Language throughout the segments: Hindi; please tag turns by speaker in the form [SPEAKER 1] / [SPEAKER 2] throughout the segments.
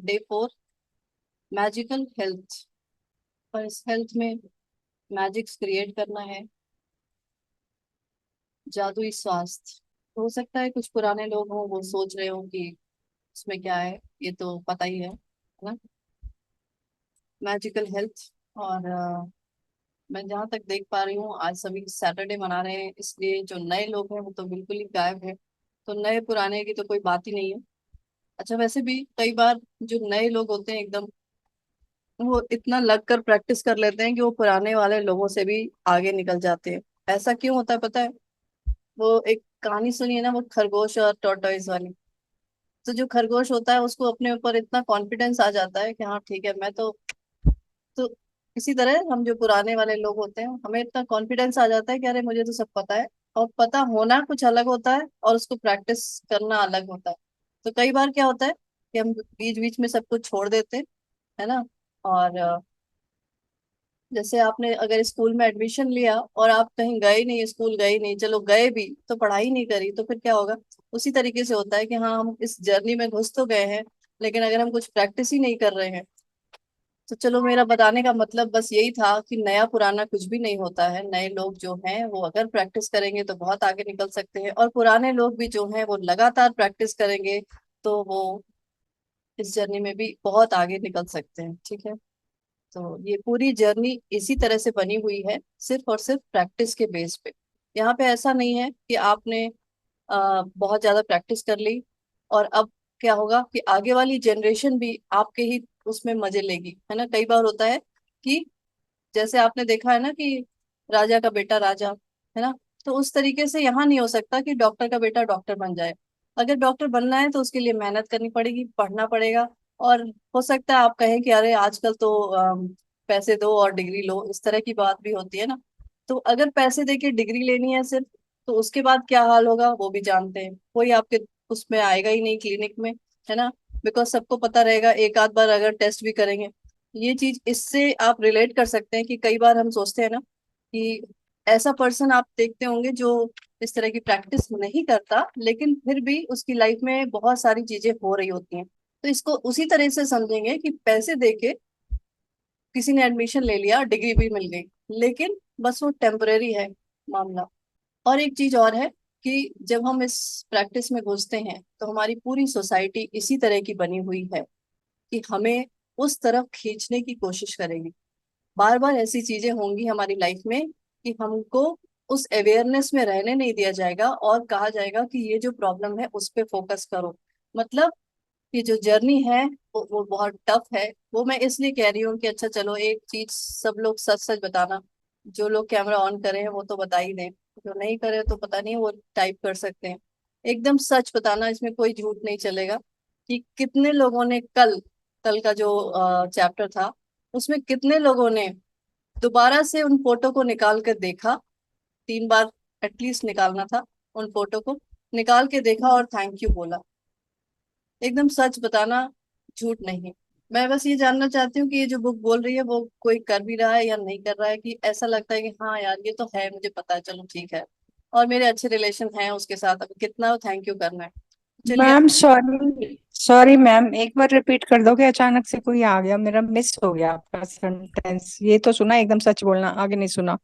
[SPEAKER 1] Day 4, magical health. और इस हेल्थ में मैजिक्स क्रिएट करना है, जादुई स्वास्थ्य। हो सकता है कुछ पुराने लोग हों, वो सोच रहे हो कि इसमें क्या है, ये तो पता ही है ना, मैजिकल हेल्थ। और मैं जहाँ तक देख पा रही हूँ, आज सभी सैटरडे मना रहे हैं, इसलिए जो नए लोग हैं वो तो बिल्कुल ही गायब है। तो नए पुराने की तो कोई बात ही नहीं है। अच्छा, वैसे भी कई बार जो नए लोग होते हैं एकदम, वो इतना लग कर प्रैक्टिस कर लेते हैं कि वो पुराने वाले लोगों से भी आगे निकल जाते हैं। ऐसा क्यों होता है पता है? वो एक कहानी सुनी है ना, वो खरगोश और टॉर्टोइज वाली। तो जो खरगोश होता है उसको अपने ऊपर इतना कॉन्फिडेंस आ जाता है कि हाँ ठीक है, मैं तो इसी तरह हम जो पुराने वाले लोग होते हैं, हमें इतना कॉन्फिडेंस आ जाता है कि अरे मुझे तो सब पता है। और पता होना कुछ अलग होता है और उसको प्रैक्टिस करना अलग होता है। तो कई बार क्या होता है कि हम बीच बीच में सब कुछ छोड़ देते हैं, है ना। और जैसे आपने अगर स्कूल में एडमिशन लिया और आप कहीं गए नहीं, स्कूल गए नहीं, चलो गए भी तो पढ़ाई नहीं करी, तो फिर क्या होगा? उसी तरीके से होता है कि हाँ, हम इस जर्नी में घुस तो गए हैं, लेकिन अगर हम कुछ प्रैक्टिस ही नहीं कर रहे हैं। तो चलो, मेरा बताने का मतलब बस यही था कि नया पुराना कुछ भी नहीं होता है। नए लोग जो हैं वो अगर प्रैक्टिस करेंगे तो बहुत आगे निकल सकते हैं, और पुराने लोग भी जो हैं वो लगातार प्रैक्टिस करेंगे तो वो इस जर्नी में भी बहुत आगे निकल सकते हैं। ठीक है। तो ये पूरी जर्नी इसी तरह से बनी हुई है, सिर्फ और सिर्फ प्रैक्टिस के बेस पे। यहाँ पे ऐसा नहीं है कि आपने बहुत ज्यादा प्रैक्टिस कर ली और अब क्या होगा कि आगे वाली जनरेशन भी आपके ही उसमें मजे लेगी, है ना। कई बार होता है कि जैसे आपने देखा है ना कि राजा का बेटा राजा, है ना। तो उस तरीके से यहाँ नहीं हो सकता कि डॉक्टर का बेटा डॉक्टर बन जाए। अगर डॉक्टर बनना है तो उसके लिए मेहनत करनी पड़ेगी, पढ़ना पड़ेगा। और हो सकता है आप कहें कि अरे आजकल तो पैसे दो और डिग्री लो, इस तरह की बात भी होती है ना। तो अगर पैसे देके डिग्री लेनी है सिर्फ, तो उसके बाद क्या हाल होगा वो भी जानते हैं। कोई आपके उसमें आएगा ही नहीं क्लिनिक में, है ना। बिकॉज सबको पता रहेगा, एक आध बार अगर टेस्ट भी करेंगे। ये चीज इससे आप रिलेट कर सकते हैं कि कई बार हम सोचते हैं ना कि ऐसा पर्सन आप देखते होंगे जो इस तरह की प्रैक्टिस नहीं करता, लेकिन फिर भी उसकी लाइफ में बहुत सारी चीजें हो रही होती हैं। तो इसको उसी तरह से समझेंगे कि पैसे देके किसी ने एडमिशन ले लिया, डिग्री भी मिल गई, लेकिन बस वो टेम्परेरी है मामला। और एक चीज और है कि जब हम इस प्रैक्टिस में घुसते हैं तो हमारी पूरी सोसाइटी इसी तरह की बनी हुई है कि हमें उस तरफ खींचने की कोशिश करेगी। बार बार ऐसी चीजें होंगी हमारी लाइफ में कि हमको उस अवेयरनेस में रहने नहीं दिया जाएगा और कहा जाएगा कि ये जो प्रॉब्लम है उस पे फोकस करो। मतलब ये जो जर्नी है वो बहुत टफ है। वो मैं इसलिए कह रही हूँ कि अच्छा चलो, एक चीज सब लोग सच सच बताना। जो लोग कैमरा ऑन करे हैं वो तो बता ही दें, जो नहीं करे तो पता नहीं, वो टाइप कर सकते हैं। एकदम सच बताना, इसमें कोई झूठ नहीं चलेगा। कि कितने लोगों ने कल कल का जो चैप्टर था, उसमें कितने लोगों ने दोबारा से उन फोटो को निकाल कर देखा। 3 बार एटलीस्ट निकालना था, उन फोटो को निकाल के देखा और थैंक यू बोला। एकदम सच बताना, झूठ नहीं। मैं बस ये जानना चाहती हूँ कि ये जो बुक बोल रही है वो कोई कर भी रहा है या नहीं कर रहा है, कि ऐसा लगता है कि हाँ यार ये तो है, मुझे पता है, चलो ठीक है, और मेरे अच्छे रिलेशन हैं उसके साथ, अब कितना थैंक यू करना है। चलिए।
[SPEAKER 2] मैम सॉरी, सॉरी मैम, एक बार रिपीट कर दोगे? अचानक से कोई आ गया, मेरा मिस हो गया आपका सेंटेंस। ये तो सुना, एकदम सच बोलना, आगे नहीं सुना।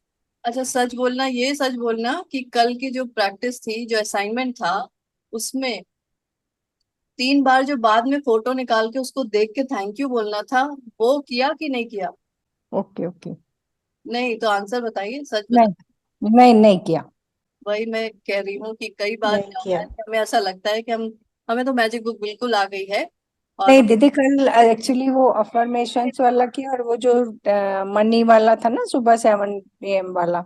[SPEAKER 1] अच्छा, सच बोलना, ये सच बोलना कि कल की जो प्रैक्टिस थी, जो असाइनमेंट था, उसमें 3 बार जो बाद में फोटो निकाल के उसको देख के थैंक यू बोलना था, वो किया कि नहीं किया?
[SPEAKER 2] Okay okay.
[SPEAKER 1] नहीं तो आंसर बताइए, सच बता।
[SPEAKER 2] नहीं, नहीं नहीं किया।
[SPEAKER 1] वही मैं कह रही हूँ कि कई बार
[SPEAKER 2] नहीं
[SPEAKER 1] क्या होता
[SPEAKER 2] किया।
[SPEAKER 1] है कि हमें ऐसा लगता है कि हमें तो मैजिक बुक बिल्कुल आ गई है। और
[SPEAKER 2] नहीं दीदी, कल एक्चुअली वो अफर्मेशंस वाला किया, और वो जो मनी वाला था ना, सुबह 7 PM वाला।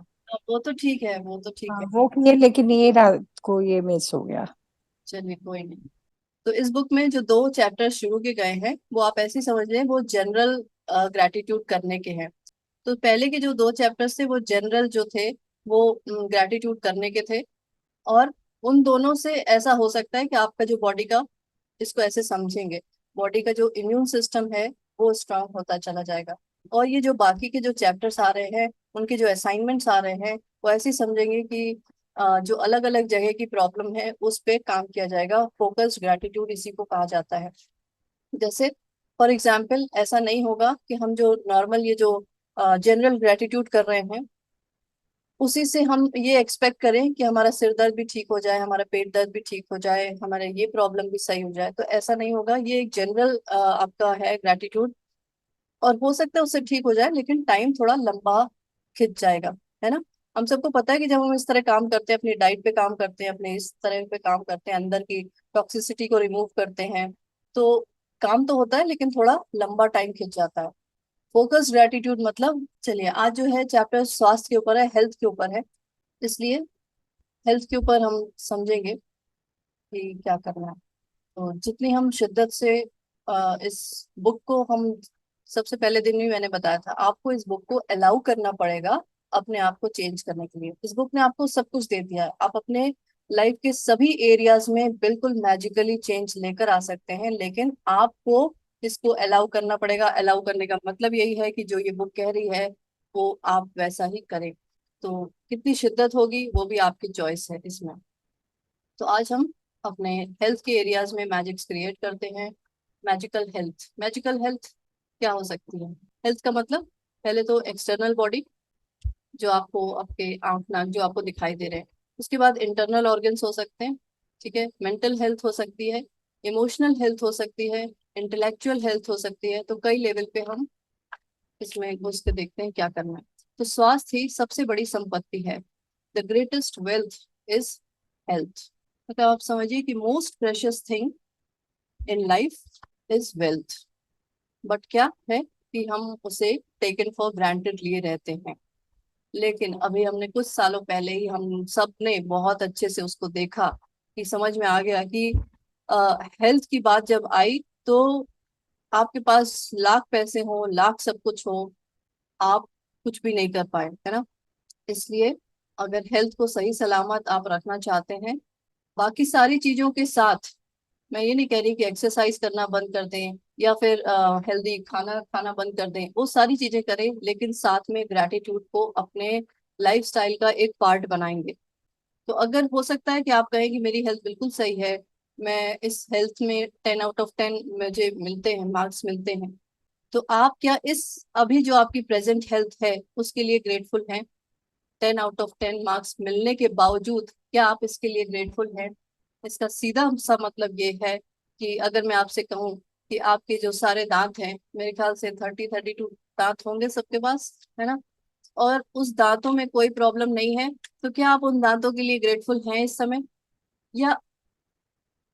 [SPEAKER 1] वो तो ठीक है, वो तो ठीक
[SPEAKER 2] हाँ
[SPEAKER 1] है।
[SPEAKER 2] वो किए, लेकिन ये रात को ये मिस हो गया।
[SPEAKER 1] चलिए कोई नहीं। तो इस बुक में जो 2 चैप्टर शुरू के गए हैं वो आप ऐसे ही समझ लें, वो जनरल ग्रेटिट्यूड करने के हैं। तो पहले के जो 2 चैप्टर्स थे वो जनरल जो थे, वो ग्रेटिट्यूड करने के थे। और उन दोनों से ऐसा हो सकता है कि आपका जो बॉडी का, इसको ऐसे समझेंगे, बॉडी का जो इम्यून सिस्टम है वो स्ट्रांग होता चला जाएगा। और ये जो बाकी के जो चैप्टर्स आ रहे हैं, उनके जो असाइनमेंट्स आ रहे हैं, वो ऐसे ही समझेंगे कि जो अलग अलग जगह की प्रॉब्लम है उस पे काम किया जाएगा। फोकस्ड ग्रेटिट्यूड इसी को कहा जाता है। जैसे फॉर एग्जाम्पल ऐसा नहीं होगा कि हम जो नॉर्मल ये जो जनरल ग्रेटिट्यूड कर रहे हैं उसी से हम ये एक्सपेक्ट करें कि हमारा सिर दर्द भी ठीक हो जाए, हमारा पेट दर्द भी ठीक हो जाए, हमारे ये प्रॉब्लम भी सही हो जाए। तो ऐसा नहीं होगा, ये एक जनरल आपका है ग्रेटिट्यूड, और हो सकता है उससे ठीक हो जाए लेकिन टाइम थोड़ा लंबा खिंच जाएगा, है ना। हम सबको पता है कि जब हम इस तरह काम करते हैं, अपनी डाइट पे काम करते हैं, अपने इस तरह पे काम करते हैं, अंदर की टॉक्सिसिटी को रिमूव करते हैं, तो काम तो होता है लेकिन थोड़ा लंबा टाइम खिंच जाता है। फोकस ग्रेटिट्यूड मतलब, चलिए आज जो है चैप्टर स्वास्थ्य के ऊपर है, हेल्थ के ऊपर है, इसलिए हेल्थ के ऊपर हम समझेंगे कि क्या करना है। तो जितनी हम शिद्दत से इस बुक को हम, सबसे पहले दिन भी मैंने बताया था आपको, इस बुक को अलाउ करना पड़ेगा अपने आप को चेंज करने के लिए। इस बुक ने आपको सब कुछ दे दिया है, आप अपने लाइफ के सभी एरियाज में बिल्कुल मैजिकली चेंज लेकर आ सकते हैं, लेकिन आपको इसको अलाउ करना पड़ेगा। अलाउ करने का मतलब यही है कि जो ये बुक कह रही है वो आप वैसा ही करें। तो कितनी शिद्दत होगी वो भी आपकी चॉइस है इसमें। तो आज हम अपने हेल्थ के एरियाज में मैजिक्स क्रिएट करते हैं। मैजिकल हेल्थ, मैजिकल हेल्थ क्या हो सकती है? हेल्थ का मतलब पहले तो एक्सटर्नल बॉडी, जो आपको आपके आंख नाक जो आपको दिखाई दे रहे हैं। उसके बाद इंटरनल ऑर्गन्स हो सकते हैं, ठीक है। मेंटल हेल्थ हो सकती है, इमोशनल हेल्थ हो सकती है, इंटेलेक्चुअल हेल्थ हो सकती है। तो कई लेवल पे हम इसमें घुस के देखते हैं क्या करना है। तो स्वास्थ्य ही सबसे बड़ी संपत्ति है। The greatest wealth is health. मतलब आप समझिए कि most precious thing in life is wealth. But क्या है कि हम उसे टेकन फॉर ग्रांटेड लिए रहते हैं। लेकिन अभी हमने कुछ सालों पहले ही हम सब ने बहुत अच्छे से उसको देखा, कि समझ में आ गया कि हेल्थ की बात जब आई तो आपके पास लाख पैसे हो, लाख सब कुछ हो, आप कुछ भी नहीं कर पाए, है ना। इसलिए अगर हेल्थ को सही सलामत आप रखना चाहते हैं, बाकी सारी चीजों के साथ, मैं ये नहीं कह रही कि एक्सरसाइज करना बंद कर दें या फिर हेल्दी खाना खाना बंद कर दें, वो सारी चीजें करें, लेकिन साथ में ग्रैटिट्यूड को अपने लाइफस्टाइल का एक पार्ट बनाएंगे। तो अगर हो सकता है कि आप कहें कि मेरी हेल्थ बिल्कुल सही है, मैं इस हेल्थ में 10 आउट ऑफ 10 मुझे मिलते हैं, मार्क्स मिलते हैं, तो आप क्या इस अभी जो आपकी प्रेजेंट हेल्थ है उसके लिए ग्रेटफुल हैं? 10 आउट ऑफ 10 मार्क्स मिलने के बावजूद क्या आप इसके लिए ग्रेटफुल हैं? इसका सीधा सा मतलब ये है कि अगर मैं आपसे कहूँ कि आपके जो सारे दांत हैं, मेरे ख्याल से 32 दांत होंगे सबके पास, है ना, और उस दांतों में कोई प्रॉब्लम नहीं है, तो क्या आप उन दांतों के लिए ग्रेटफुल हैं इस समय? या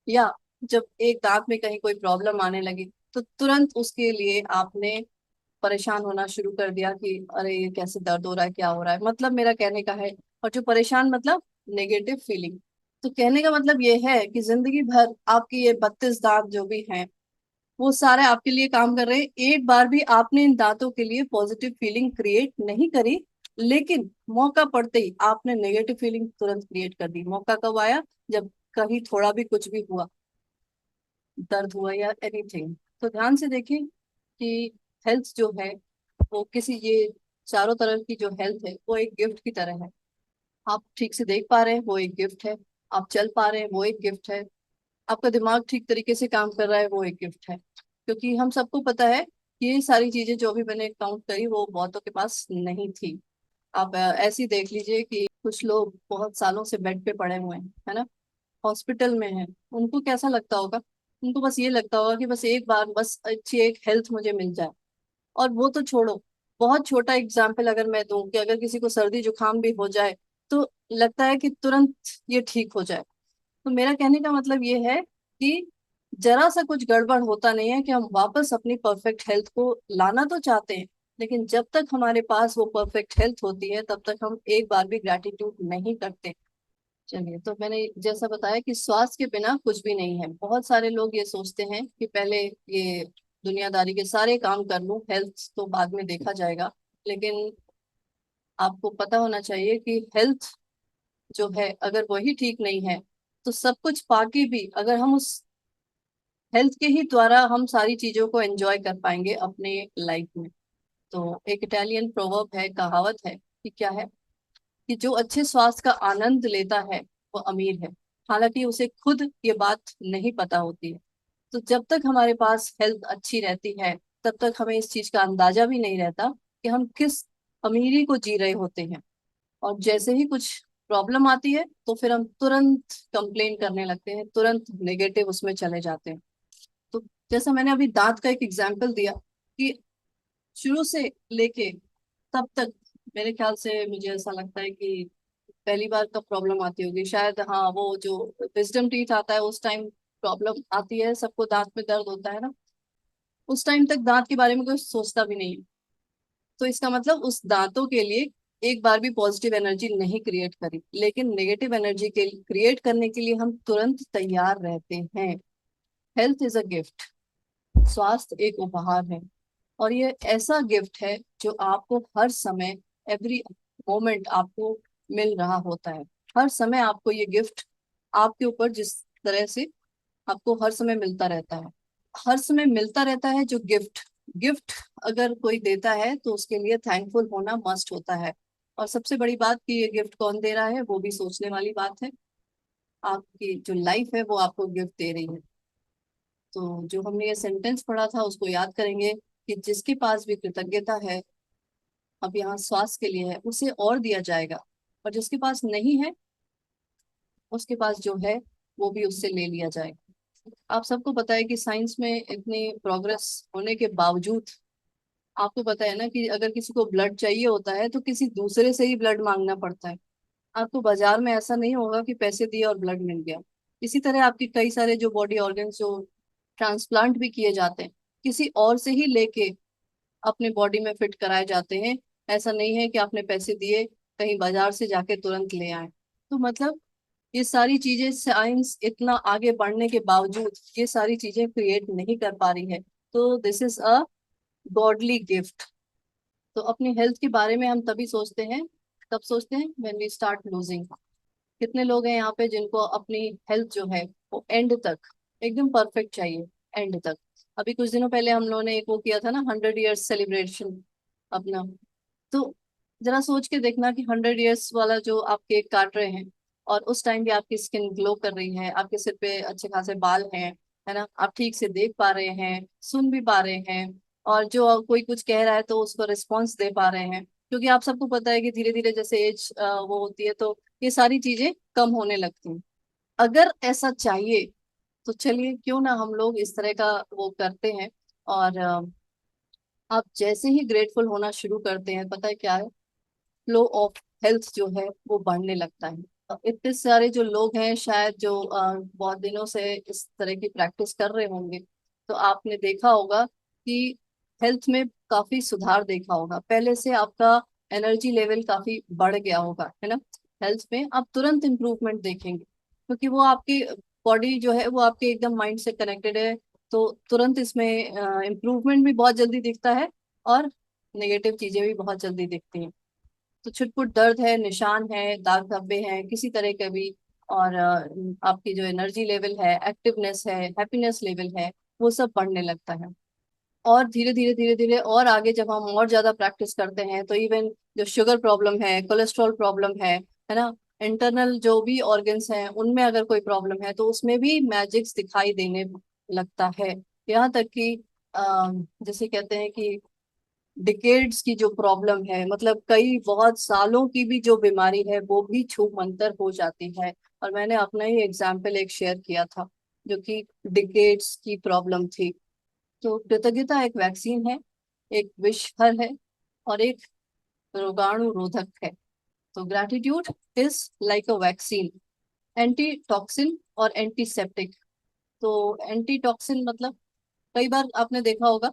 [SPEAKER 1] या जब एक दांत में कहीं कोई प्रॉब्लम आने लगी तो तुरंत उसके लिए आपने परेशान होना शुरू कर दिया कि अरे ये कैसे दर्द हो रहा है, क्या हो रहा है, मतलब मेरा कहने का है। और जो परेशान मतलब नेगेटिव फीलिंग। तो कहने का मतलब ये है कि जिंदगी भर आपके ये 32 दांत जो भी हैं वो सारे आपके लिए काम कर रहे हैं, एक बार भी आपने इन दांतों के लिए पॉजिटिव फीलिंग क्रिएट नहीं करी, लेकिन मौका पड़ते ही आपने नेगेटिव फीलिंग तुरंत क्रिएट कर दी। मौका कब आया? जब कहीं थोड़ा भी कुछ भी हुआ, दर्द हुआ या एनीथिंग। तो ध्यान से देखें कि हेल्थ जो है वो किसी ये चारों तरफ की जो हेल्थ है वो एक गिफ्ट की तरह है। आप ठीक से देख पा रहे हैं वो एक गिफ्ट है, आप चल पा रहे हैं वो एक गिफ्ट है, आपका दिमाग ठीक तरीके से काम कर रहा है वो एक गिफ्ट है। क्योंकि हम सबको पता है कि ये सारी चीजें जो भी मैंने काउंट करी वो बहुतों के पास नहीं थी। आप ऐसे ही देख लीजिए कि कुछ लोग बहुत सालों से बेड पे पड़े हुए हैं, है ना, हॉस्पिटल में हैं, उनको कैसा लगता होगा? उनको बस ये लगता होगा कि बस एक बार बस अच्छी एक हेल्थ मुझे मिल जाए। और वो तो छोड़ो, बहुत छोटा एग्जाम्पल अगर मैं दूं कि अगर किसी को सर्दी जुकाम भी हो जाए तो लगता है कि तुरंत ये ठीक हो जाए। तो मेरा कहने का मतलब ये है कि जरा सा कुछ गड़बड़ होता नहीं है कि हम वापस अपनी परफेक्ट हेल्थ को लाना तो चाहते हैं, लेकिन जब तक हमारे पास वो परफेक्ट हेल्थ होती है तब तक हम एक बार भी ग्रैटिट्यूड नहीं करते। चलिए, तो मैंने जैसा बताया कि स्वास्थ्य के बिना कुछ भी नहीं है। बहुत सारे लोग ये सोचते हैं कि पहले ये दुनियादारी के सारे काम कर लूं, हेल्थ तो बाद में देखा जाएगा। लेकिन आपको पता होना चाहिए कि हेल्थ जो है अगर वही ठीक नहीं है तो सब कुछ पाके भी, अगर हम उस हेल्थ के ही द्वारा हम सारी चीजों को एंजॉय कर पाएंगे अपने लाइफ में। तो एक इटालियन प्रोवर्ब है, कहावत है कि क्या है, कि जो अच्छे स्वास्थ्य का आनंद लेता है वो अमीर है, हालांकि उसे खुद ये बात नहीं पता होती है। तो जब तक हमारे पास हेल्थ अच्छी रहती है तब तक हमें इस चीज का अंदाजा भी नहीं रहता कि हम किस अमीरी को जी रहे होते हैं। और जैसे ही कुछ प्रॉब्लम आती है तो फिर हम तुरंत कंप्लेन करने लगते हैं, तुरंत नेगेटिव उसमें चले जाते हैं। तो जैसा मैंने अभी दांत का एक एग्जांपल दिया कि शुरू से लेके तब तक, मेरे ख्याल से मुझे ऐसा लगता है कि पहली बार कब प्रॉब्लम आती होगी, शायद हाँ वो जो विजडम टीथ आता है उस टाइम प्रॉब्लम आती है, सबको दांत में दर्द होता है ना, उस टाइम तक दांत के बारे में कोई सोचता भी नहीं है। तो इसका मतलब उस दांतों के लिए एक बार भी पॉजिटिव एनर्जी नहीं क्रिएट करी, लेकिन नेगेटिव एनर्जी के क्रिएट करने के लिए हम तुरंत तैयार रहते हैं। हेल्थ इज अ गिफ्ट, स्वास्थ्य एक उपहार है। और ये ऐसा गिफ्ट है जो आपको हर समय, एवरी मोमेंट आपको मिल रहा होता है। हर समय आपको ये गिफ्ट आपके ऊपर जिस तरह से आपको हर समय मिलता रहता है, हर समय मिलता रहता है जो गिफ्ट। गिफ्ट अगर कोई देता है तो उसके लिए थैंकफुल होना मस्ट होता है। और सबसे बड़ी बात कि ये गिफ्ट कौन दे रहा है वो भी सोचने वाली बात है। आपकी जो लाइफ है वो आपको गिफ्ट दे रही है। तो जो हमने ये सेंटेंस पढ़ा था उसको याद करेंगे कि जिसके पास भी कृतज्ञता है अब यहाँ स्वास्थ्य के लिए है, उसे और दिया जाएगा। और जिसके पास नहीं है उसके पास जो है वो भी उससे ले लिया जाएगा। आप सबको पता है कि साइंस में इतनी प्रोग्रेस होने के बावजूद, आपको पता है ना कि अगर किसी को ब्लड चाहिए होता है तो किसी दूसरे से ही ब्लड मांगना पड़ता है। आपको बाजार में ऐसा नहीं होगा कि पैसे दिए और ब्लड मिल गया। इसी तरह आपके कई सारे जो बॉडी ऑर्गन्स जो ट्रांसप्लांट भी किए जाते हैं, किसी और से ही लेके अपने बॉडी में फिट कराए जाते हैं। ऐसा नहीं है कि आपने पैसे दिए कहीं बाजार से जाके तुरंत ले आए। तो मतलब ये सारी चीजें, साइंस इतना आगे बढ़ने के बावजूद ये सारी चीजें क्रिएट नहीं कर पा रही है। तो this is a godly gift. तो अपनी हेल्थ के बारे में हम तभी सोचते हैं, तब सोचते हैं व्हेन वी स्टार्ट लूजिंग। कितने लोग हैं यहाँ पे जिनको अपनी हेल्थ जो है वो एंड तक एकदम परफेक्ट चाहिए, एंड तक। अभी कुछ दिनों पहले हम लोगों ने एक वो किया था ना, 100 ईयर्स सेलिब्रेशन अपना। तो जरा सोच के देखना कि 100 ईयर्स वाला जो आप केक काट रहे हैं और उस टाइम भी आपकी स्किन ग्लो कर रही है, आपके सिर पे अच्छे खासे बाल हैं, है ना, आप ठीक से देख पा रहे हैं, सुन भी पा रहे हैं, और जो कोई कुछ कह रहा है तो उसको रिस्पॉन्स दे पा रहे हैं। क्योंकि आप सबको पता है कि धीरे धीरे जैसे एज वो होती है तो ये सारी चीजें कम होने लगती हैं। अगर ऐसा चाहिए तो चलिए क्यों ना हम लोग इस तरह का वो करते हैं। और आप जैसे ही ग्रेटफुल होना शुरू करते हैं, पता है क्या है, फ्लो ऑफ हेल्थ जो है वो बढ़ने लगता है। इतने सारे जो लोग हैं शायद जो बहुत दिनों से इस तरह की प्रैक्टिस कर रहे होंगे, तो आपने देखा होगा कि हेल्थ में काफी सुधार देखा होगा। पहले से आपका एनर्जी लेवल काफी बढ़ गया होगा, है ना। हेल्थ में आप तुरंत इम्प्रूवमेंट देखेंगे क्योंकि वो आपकी बॉडी जो है वो आपके एकदम माइंड से कनेक्टेड है। तो तुरंत इसमें इम्प्रूवमेंट भी बहुत जल्दी दिखता है और नेगेटिव चीजें भी बहुत जल्दी दिखती हैं। तो छुटपुट दर्द है, निशान है, दाग धब्बे हैं किसी तरह के भी, और आपकी जो एनर्जी लेवल है, एक्टिवनेस है, हैप्पीनेस लेवल है, वो सब बढ़ने लगता है। और धीरे धीरे और आगे जब हम और ज्यादा प्रैक्टिस करते हैं तो इवन जो शुगर प्रॉब्लम है, कोलेस्ट्रॉल प्रॉब्लम है ना, इंटरनल जो भी ऑर्गन्स हैं उनमें अगर कोई प्रॉब्लम है तो उसमें भी मैजिक्स दिखाई देने लगता है। यहाँ तक कि जैसे कहते हैं कि डिकेड्स की जो प्रॉब्लम है, मतलब कई बहुत सालों की भी जो बीमारी है वो भी छूमंतर हो जाती है। और मैंने अपना ही एग्जाम्पल एक शेयर किया था जो कि डिकेड्स की प्रॉब्लम थी। तो कृतज्ञता एक वैक्सीन है, एक विषहर है, और एक रोगाणु रोधक है। तो gratitude is like a vaccine, anti toxin और एंटीसेप्टिक। तो एंटी टॉक्सिन मतलब कई बार आपने देखा होगा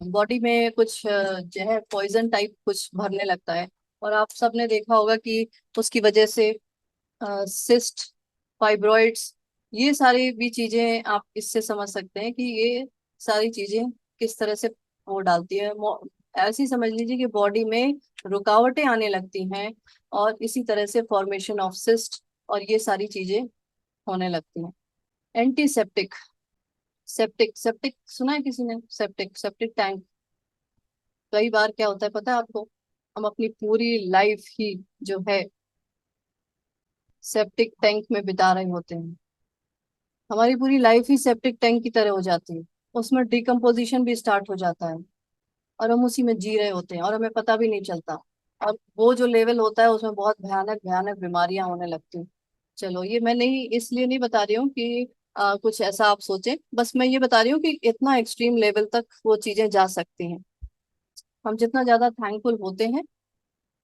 [SPEAKER 1] बॉडी में कुछ जो है पॉइजन टाइप कुछ भरने लगता है, और आप सबने देखा होगा कि उसकी वजह से सिस्ट, फाइब्रॉइड्स, ये सारी भी चीजें आप इससे समझ सकते हैं कि ये सारी चीजें किस तरह से वो डालती है। ऐसी समझ लीजिए कि बॉडी में रुकावटें आने लगती हैं और इसी तरह से फॉर्मेशन ऑफ सिस्ट और ये सारी चीजें होने लगती हैं। एंटीसेप्टिक, सेप्टिक, सेप्टिक सुना है किसी ने, सेप्टिक, सेप्टिक टैंक। कई बार क्या होता है पता है आपको, हम अपनी पूरी लाइफ ही जो है सेप्टिक टैंक में बिता रहे होते हैं। हमारी पूरी लाइफ ही सेप्टिक टैंक की तरह हो जाती है, उसमें डिकम्पोजिशन भी स्टार्ट हो जाता है और हम उसी में जी रहे होते हैं और हमें पता भी नहीं चलता। और वो जो लेवल होता है उसमें बहुत भयानक भयानक बीमारियां होने लगती हैं। चलो ये मैं नहीं, इसलिए नहीं बता रही हूँ कि कुछ ऐसा आप सोचें, बस मैं ये बता रही हूँ कि इतना एक्सट्रीम लेवल तक वो चीजें जा सकती हैं। हम जितना ज्यादा थैंकफुल होते हैं,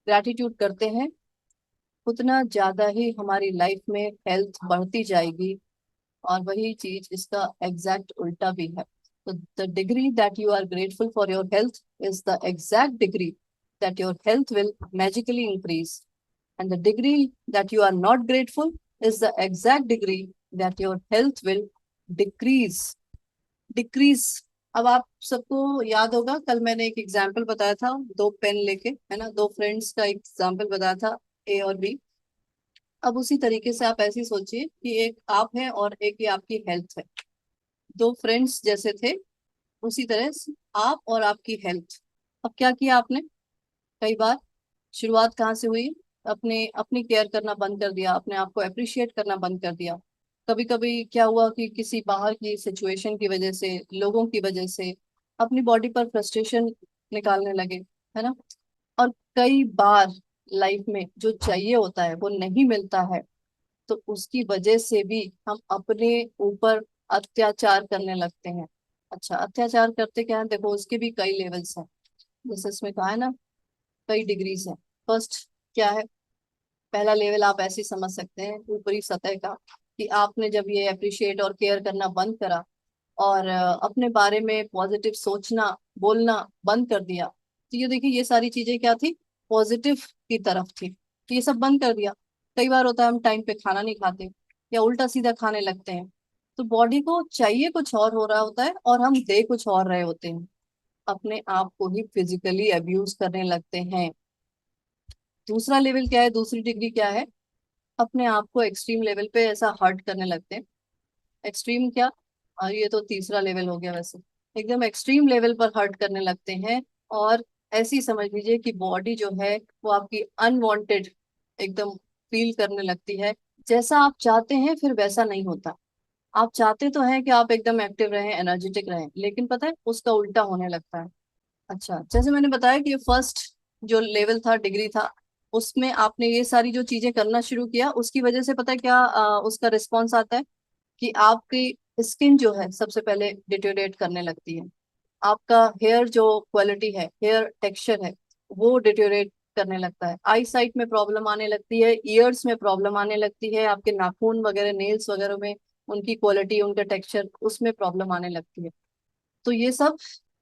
[SPEAKER 1] ग्रैटिट्यूड करते हैं, उतना ज्यादा ही हमारी लाइफ में हेल्थ बढ़ती जाएगी। और वही चीज इसका एग्जैक्ट उल्टा भी है। तो the degree that you are grateful for your health is the exact degree that your health will magically increase, and the degree that you are not grateful is the exact degree that your health will decrease. Decrease। अब आप सबको याद होगा, कल मैंने एक एग्जाम्पल बताया था, दो पेन लेके, है ना, दो फ्रेंड्स का एग्जाम्पल बताया था, ए और बी। अब उसी तरीके से आप ऐसे ही सोचिए कि एक आप है और एक ये आपकी हेल्थ है, दो फ्रेंड्स जैसे थे, उसी तरह से आप और आपकी हेल्थ। अब क्या किया आपने, कई बार शुरुआत कहाँ से हुई, अपने अपनी केयर करना बंद कर दिया, अपने आप को अप्रिशिएट करना बंद कर दिया। कभी कभी क्या हुआ कि किसी बाहर की सिचुएशन की वजह से, लोगों की वजह से अपनी बॉडी पर फ्रस्ट्रेशन निकालने लगे, है ना। और कई बार लाइफ में जो चाहिए होता है वो नहीं मिलता है, तो उसकी वजह से भी हम अपने ऊपर अत्याचार करने लगते हैं। अच्छा, अत्याचार करते क्या है, देखो उसके भी कई लेवल्स हैं, जैसे इसमें कहा है ना, कई डिग्रीज हैं। फर्स्ट क्या है, पहला लेवल आप ऐसे ही समझ सकते हैं, ऊपरी सतह का, कि आपने जब ये अप्रिशिएट और केयर करना बंद करा और अपने बारे में पॉजिटिव सोचना बोलना बंद कर दिया, तो ये देखिए ये सारी चीजें क्या थी, पॉजिटिव की तरफ थी, तो ये सब बंद कर दिया। कई बार होता है हम टाइम पे खाना नहीं खाते या उल्टा सीधा खाने लगते हैं, तो बॉडी को चाहिए कुछ और हो रहा होता है और हम दे कुछ और रहे होते हैं, अपने आप को ही फिजिकली अब्यूज करने लगते हैं। दूसरा लेवल क्या है, दूसरी डिग्री क्या है, अपने आप को एक्सट्रीम लेवल पे ऐसा हर्ट करने लगते हैं। एक्सट्रीम क्या, ये तो तीसरा लेवल हो गया वैसे, एकदम एक्सट्रीम लेवल पर हर्ट करने लगते हैं। और ऐसी समझ लीजिए कि बॉडी जो है वो आपकी अनवांटेड एकदम फील करने लगती है, जैसा आप चाहते हैं फिर वैसा नहीं होता। आप चाहते तो हैं कि आप एकदम एक्टिव रहें, एनर्जेटिक रहें, लेकिन पता है उसका उल्टा होने लगता है। अच्छा, जैसे मैंने बताया कि फर्स्ट जो लेवल था, डिग्री था, उसमें आपने ये सारी जो चीजें करना शुरू किया, उसकी वजह से पता है क्या उसका रिस्पॉन्स आता है, कि आपकी स्किन जो है सबसे पहले डिटेरियोरेट करने लगती है। आपका हेयर जो क्वालिटी है, हेयर टेक्सचर है, वो डिटेरियोरेट करने लगता है। आई साइट में प्रॉब्लम आने लगती है, ईयर्स में प्रॉब्लम आने लगती है, आपके नाखून वगैरह, नेल्स वगैरह में उनकी क्वालिटी, उनका टेक्सचर, उसमें प्रॉब्लम आने लगती है। तो ये सब,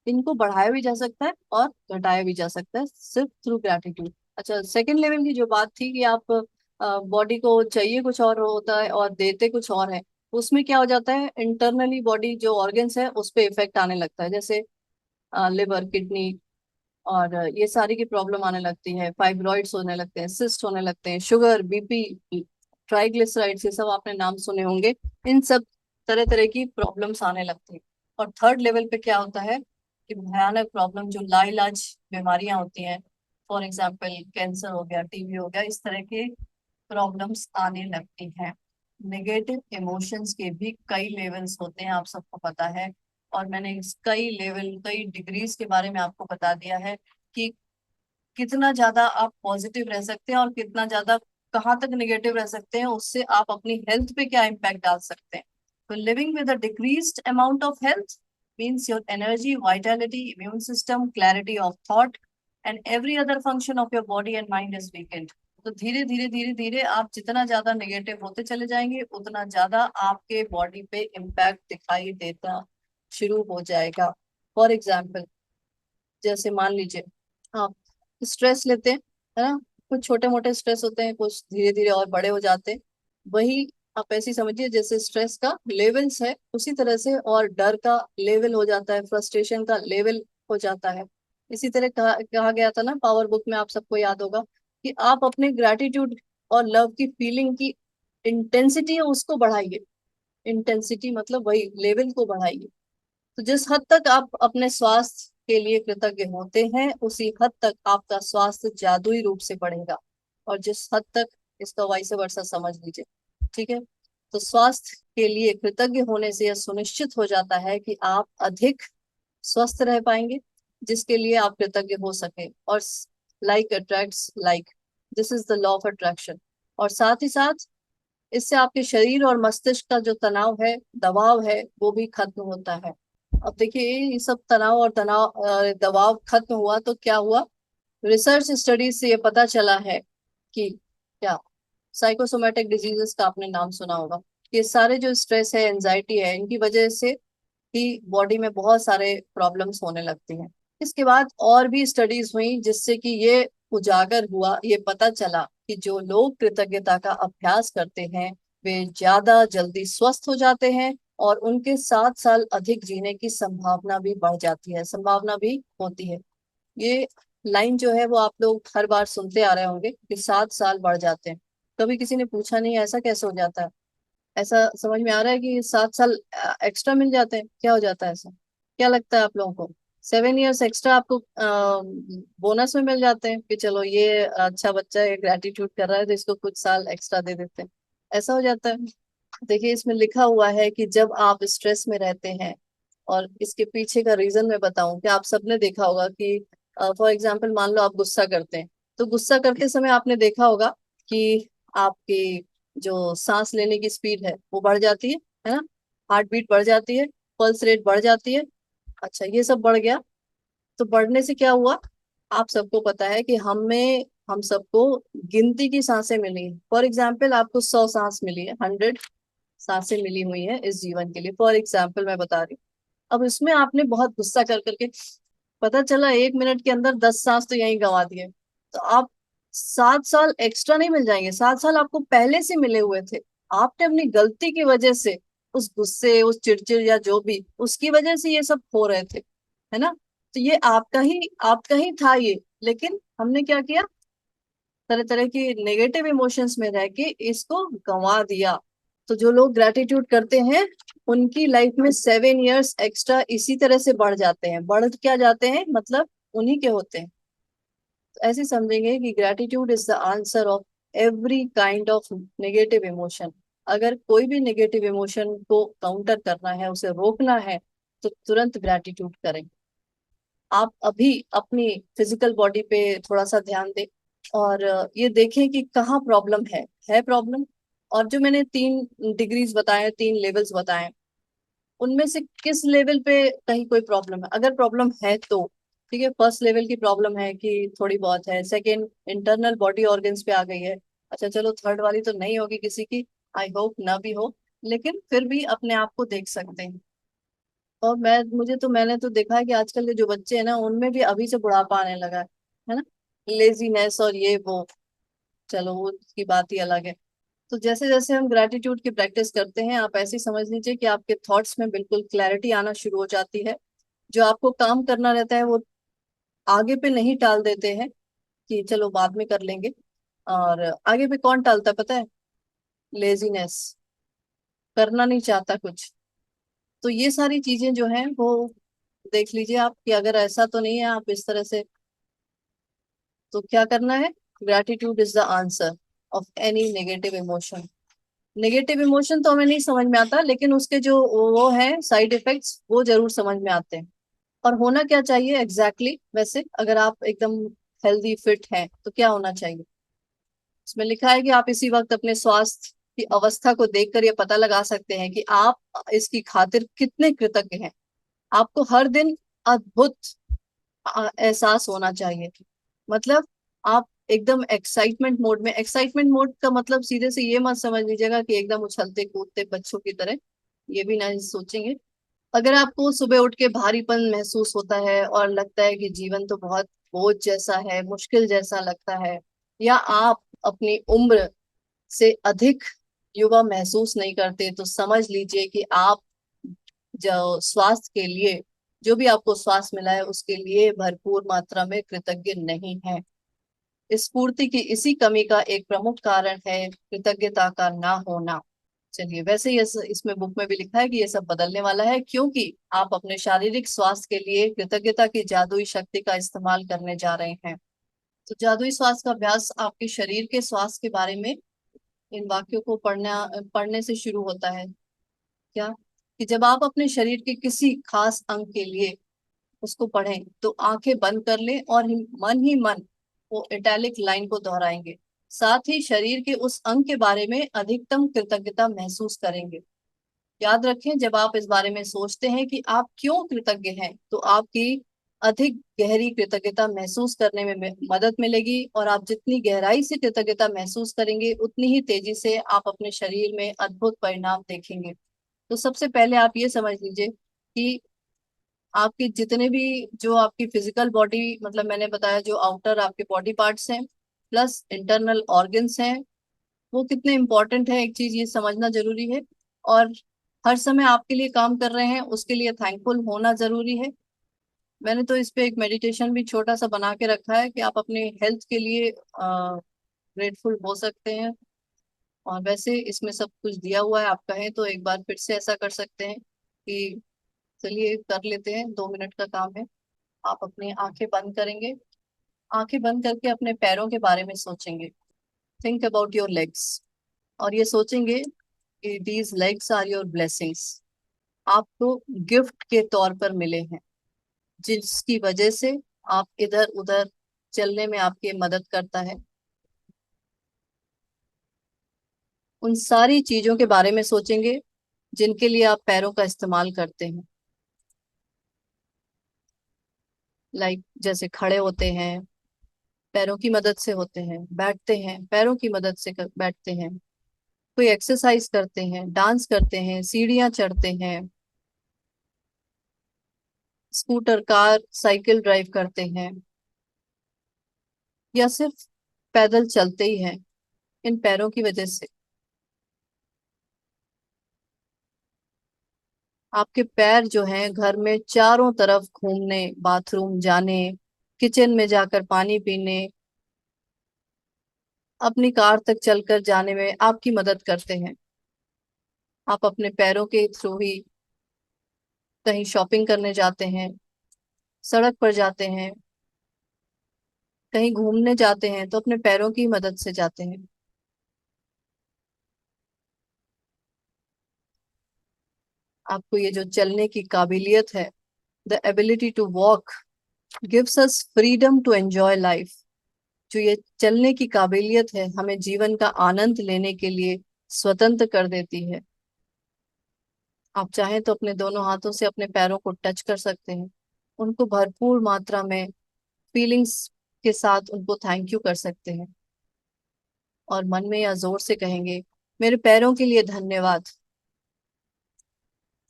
[SPEAKER 1] इनको बढ़ाया भी जा सकता है और घटाया भी जा सकता है सिर्फ थ्रू ग्रैटिट्यूड। अच्छा, सेकंड लेवल की जो बात थी कि आप बॉडी को चाहिए कुछ और होता है और देते कुछ और है, उसमें क्या हो जाता है, इंटरनली बॉडी जो ऑर्गन्स है उस पे इफेक्ट आने लगता है, जैसे लिवर, किडनी, और ये सारी की प्रॉब्लम आने लगती है, फाइब्रॉइड्स होने लगते हैं, सिस्ट होने लगते हैं, शुगर, बीपी, ट्राइग्लिसराइड्स, ये सब आपने नाम सुने होंगे। इन सब तरह तरह की प्रॉब्लम्स आने लगती है। और थर्ड लेवल पे क्या होता है कि भयानक प्रॉब्लम, जो लाइलाज बीमारियां होती हैं, फॉर एग्जाम्पल कैंसर हो गया, टीबी हो गया, इस तरह के प्रॉब्लम्स आने लगती हैं। नेगेटिव इमोशंस के भी कई लेवल्स होते हैं, आप सबको पता है। और मैंने इस कई लेवल, कई डिग्रीज के बारे में आपको बता दिया है कि कितना ज्यादा आप पॉजिटिव रह सकते हैं और कितना ज्यादा कहाँ तक नेगेटिव रह सकते हैं, उससे आप अपनी हेल्थ पे क्या इम्पैक्ट डाल सकते हैं। तो living with a decreased amount of health means your energy, Vitality, immune system, clarity of thought and every other function of your body and mind is weekend. तो धीरे धीरे धीरे धीरे आप जितना ज्यादा नेगेटिव होते चले जाएंगे, उतना ज्यादा आपके बॉडी पे इम्पैक्ट दिखाई देता शुरू हो जाएगा। फॉर एग्जाम्पल, जैसे मान लीजिए आप स्ट्रेस लेते हैं, है ना, कुछ छोटे मोटे स्ट्रेस होते हैं, कुछ धीरे धीरे और बड़े हो जाते हैं। वही आप ऐसी समझिए, जैसे स्ट्रेस का लेवल्स है उसी तरह से, और डर का लेवल हो जाता है, फ्रस्ट्रेशन का लेवल हो जाता है। इसी तरह कहा गया था ना पावर बुक में, आप सबको याद होगा, कि आप अपने ग्रैटिट्यूड और लव की फीलिंग की इंटेंसिटी है उसको बढ़ाइए। इंटेंसिटी मतलब वही लेवल को बढ़ाइए। तो जिस हद तक आप अपने स्वास्थ्य के लिए कृतज्ञ होते हैं, उसी हद तक आपका स्वास्थ्य जादुई रूप से बढ़ेगा। और जिस हद तक, इसका वाइस वर्सा समझ लीजिए, ठीक है। तो स्वास्थ्य के लिए कृतज्ञ होने से यह सुनिश्चित हो जाता है कि आप अधिक स्वस्थ रह पाएंगे, जिसके लिए आप कृतज्ञ हो सके। और like attracts like, this is the law of attraction. और साथ ही साथ इससे आपके शरीर और मस्तिष्क का जो तनाव है, दबाव है, वो भी खत्म होता है। अब देखिए, ये सब तनाव और दबाव खत्म हुआ तो क्या हुआ? रिसर्च स्टडीज से ये पता चला है कि क्या, साइकोसोमेटिक डिजीजेस का आपने नाम सुना होगा। ये सारे जो स्ट्रेस है, एंजाइटी है, इनकी वजह से ही बॉडी में बहुत सारे प्रॉब्लम्स होने लगती हैं। इसके बाद और भी स्टडीज हुई जिससे कि ये उजागर हुआ, ये पता चला कि जो लोग कृतज्ञता का अभ्यास करते हैं वे ज्यादा जल्दी स्वस्थ हो जाते हैं और उनके 7 साल अधिक जीने की संभावना भी बढ़ जाती है, संभावना भी होती है। ये लाइन जो है वो आप लोग हर बार सुनते आ रहे होंगे कि 7 साल बढ़ जाते हैं। कभी किसी ने पूछा नहीं ऐसा कैसे हो जाता है? ऐसा समझ में आ रहा है कि 7 साल एक्स्ट्रा मिल जाते हैं? क्या हो जाता है ऐसा? क्या लगता है आप लोगों को? 7 इयर्स एक्स्ट्रा आपको बोनस में मिल जाते हैं कि चलो ये अच्छा बच्चा है, ग्रेटिट्यूड कर रहा है तो इसको कुछ साल एक्स्ट्रा दे देते हैं। ऐसा हो जाता है? देखिए, इसमें लिखा हुआ है कि जब आप स्ट्रेस में रहते हैं, और इसके पीछे का रीजन मैं बताऊं कि आप सबने देखा होगा कि फॉर एग्जाम्पल मान लो आप गुस्सा करते हैं, तो गुस्सा करते समय आपने देखा होगा कि आपकी जो सांस लेने की स्पीड है वो बढ़ जाती है ना? हार्ट बीट बढ़ जाती है, पल्स रेट बढ़ जाती है। अच्छा, ये सब बढ़ गया तो बढ़ने से क्या हुआ? आप सबको पता है कि हम सबको गिनती की सांसें मिली है। फॉर एग्जाम्पल आपको 100 सांस मिली है, 100 सांसें मिली हुई है इस जीवन के लिए, फॉर एग्जाम्पल मैं बता रही हूँ। अब इसमें आपने बहुत गुस्सा कर करके, पता चला 1 मिनट के अंदर 10 सांस तो यहीं गंवा दिए, तो आप 7 साल एक्स्ट्रा नहीं मिल जाएंगे, 7 साल आपको पहले से मिले हुए थे। आपने अपनी गलती की वजह से, उस गुस्से, उस चिड़चिड़ या जो भी, उसकी वजह से ये सब हो रहे थे, है ना? तो ये आपका ही था ये, लेकिन हमने क्या किया? तरह तरह की नेगेटिव इमोशंस में रह के इसको गंवा दिया। तो जो लोग ग्रेटिट्यूड करते हैं उनकी लाइफ में 7 इयर्स एक्स्ट्रा इसी तरह से बढ़ जाते हैं। बढ़ क्या जाते हैं मतलब उन्हीं के होते हैं। तो ऐसे समझेंगे कि gratitude is the answer of every kind of negative emotion. अगर कोई भी नेगेटिव इमोशन को काउंटर करना है, उसे रोकना है, तो तुरंत ग्रेटिट्यूड करें। आप अभी अपनी फिजिकल बॉडी पे थोड़ा सा ध्यान दें और ये देखें कि कहाँ प्रॉब्लम है प्रॉब्लम। और जो मैंने 3 डिग्रीज बताए, 3 लेवल्स बताए, उनमें से किस लेवल पे कहीं कोई प्रॉब्लम है? अगर प्रॉब्लम है तो ठीक है, फर्स्ट लेवल की प्रॉब्लम है कि थोड़ी बहुत है, सेकंड इंटरनल बॉडी ऑर्गन्स पे आ गई है, अच्छा चलो थर्ड वाली तो नहीं होगी किसी की, आई होप ना भी हो, लेकिन फिर भी अपने आप को देख सकते हैं। और मैंने तो देखा है कि आजकल के जो बच्चे हैं ना, उनमें भी अभी से बुढ़ापा आने लगा है ना? लेजीनेस और ये वो, चलो वो की बात ही अलग है। तो जैसे जैसे हम ग्रेटिट्यूड की प्रैक्टिस करते हैं, आप ऐसे ही समझ लीजिए कि आपके थॉट्स में बिल्कुल क्लैरिटी आना शुरू हो जाती है। जो आपको काम करना रहता है वो आगे पे नहीं टाल देते हैं कि चलो बाद में कर लेंगे। और आगे पे कौन टालता है पता है? लेजीनेस, करना नहीं चाहता कुछ। तो ये सारी चीजें जो हैं वो देख लीजिए आप कि अगर ऐसा तो नहीं है आप इस तरह से, तो क्या करना है? Gratitude is the answer of any negative emotion. Negative emotion तो हमें नहीं समझ में आता, लेकिन उसके जो वो है साइड इफेक्ट्स वो जरूर समझ में आते हैं। और होना क्या चाहिए एग्जैक्टली वैसे, अगर आप एकदम हेल्दी फिट हैं तो क्या होना चाहिए? इसमें लिखा है कि आप इसी वक्त अपने स्वास्थ्य की अवस्था को देखकर ये पता लगा सकते हैं कि आप इसकी खातिर कितने कृतज्ञ हैं। आपको हर दिन अद्भुत एहसास होना चाहिए। मतलब आप एकदम एक्साइटमेंट मोड में, एक्साइटमेंट मोड का मतलब सीधे से ये मत समझ लीजिएगा कि एकदम उछलते कूदते बच्चों की तरह, ये भी ना सोचेंगे। अगर आपको सुबह उठ के भारीपन महसूस होता है और लगता है कि जीवन तो बहुत बोझ जैसा है, मुश्किल जैसा लगता है, या आप अपनी उम्र से अधिक युवा महसूस नहीं करते, तो समझ लीजिए कि आप जो स्वास्थ्य के लिए, जो भी आपको स्वास्थ्य मिला है उसके लिए भरपूर मात्रा में कृतज्ञ नहीं है। स्फूर्ति की इसी कमी का एक प्रमुख कारण है कृतज्ञता का ना होना। चलिए, वैसे ही इसमें बुक में भी लिखा है कि ये सब बदलने वाला है, क्योंकि आप अपने शारीरिक स्वास्थ्य के लिए कृतज्ञता की जादुई शक्ति का इस्तेमाल करने जा रहे हैं। तो जादुई स्वास्थ्य का अभ्यास आपके शरीर के स्वास्थ्य के बारे में इन वाक्यों को पढ़ने से शुरू होता है। क्या? कि जब आप अपने शरीर के किसी खास अंग के लिए उसको पढ़ें तो आंखें बंद कर लें और मन ही मन वो इटैलिक लाइन को दोहराएंगे। साथ ही शरीर के उस अंग के बारे में अधिकतम कृतज्ञता महसूस करेंगे। याद रखें, जब आप इस बारे में सोचते हैं कि आप क्यों कृतज्ञ हैं, तो आपकी अधिक गहरी कृतज्ञता महसूस करने में मदद मिलेगी, और आप जितनी गहराई से कृतज्ञता महसूस करेंगे उतनी ही तेजी से आप अपने शरीर में अद्भुत परिणाम देखेंगे। तो सबसे पहले आप ये समझ लीजिए कि आपके जितने भी, जो आपकी फिजिकल बॉडी, मतलब मैंने बताया जो आउटर आपके बॉडी पार्ट्स हैं प्लस इंटरनल ऑर्गन्स हैं, वो कितने इंपॉर्टेंट है, एक चीज ये समझना जरूरी है। और हर समय आपके लिए काम कर रहे हैं, उसके लिए थैंकफुल होना जरूरी है। मैंने तो इस पे एक मेडिटेशन भी छोटा सा बना के रखा है कि आप अपने हेल्थ के लिए ग्रेटफुल हो सकते हैं। और वैसे इसमें सब कुछ दिया हुआ है, आप कहें तो एक बार फिर से ऐसा कर सकते हैं कि चलिए कर लेते हैं, 2 मिनट का काम है। आप अपनी आंखें बंद करेंगे, आंखें बंद करके अपने पैरों के बारे में सोचेंगे। Think about your legs. और ये सोचेंगे कि these legs are your blessings, आपको गिफ्ट के तौर पर मिले हैं, जिसकी वजह से आप इधर उधर चलने में आपकी मदद करता है। उन सारी चीजों के बारे में सोचेंगे जिनके लिए आप पैरों का इस्तेमाल करते हैं। लाइक जैसे खड़े होते हैं पैरों की मदद से होते हैं, बैठते हैं पैरों की मदद से बैठते हैं, कोई एक्सरसाइज करते हैं, डांस करते हैं, सीढ़ियां चढ़ते हैं, स्कूटर कार साइकिल ड्राइव करते हैं, या सिर्फ पैदल चलते ही हैं, इन पैरों की वजह से। आपके पैर जो हैं घर में चारों तरफ घूमने, बाथरूम जाने, किचन में जाकर पानी पीने, अपनी कार तक चलकर जाने में आपकी मदद करते हैं। आप अपने पैरों के थ्रू ही कहीं शॉपिंग करने जाते हैं, सड़क पर जाते हैं, कहीं घूमने जाते हैं तो अपने पैरों की मदद से जाते हैं। आपको ये जो चलने की काबिलियत है, the ability to walk gives us freedom to enjoy life. जो ये चलने की काबिलियत है हमें जीवन का आनंद लेने के लिए स्वतंत्र कर देती है। आप चाहें तो अपने दोनों हाथों से अपने पैरों को टच कर सकते हैं, उनको भरपूर मात्रा में फीलिंग्स के साथ उनको थैंक यू कर सकते हैं, और मन में या जोर से कहेंगे, मेरे पैरों के लिए धन्यवाद,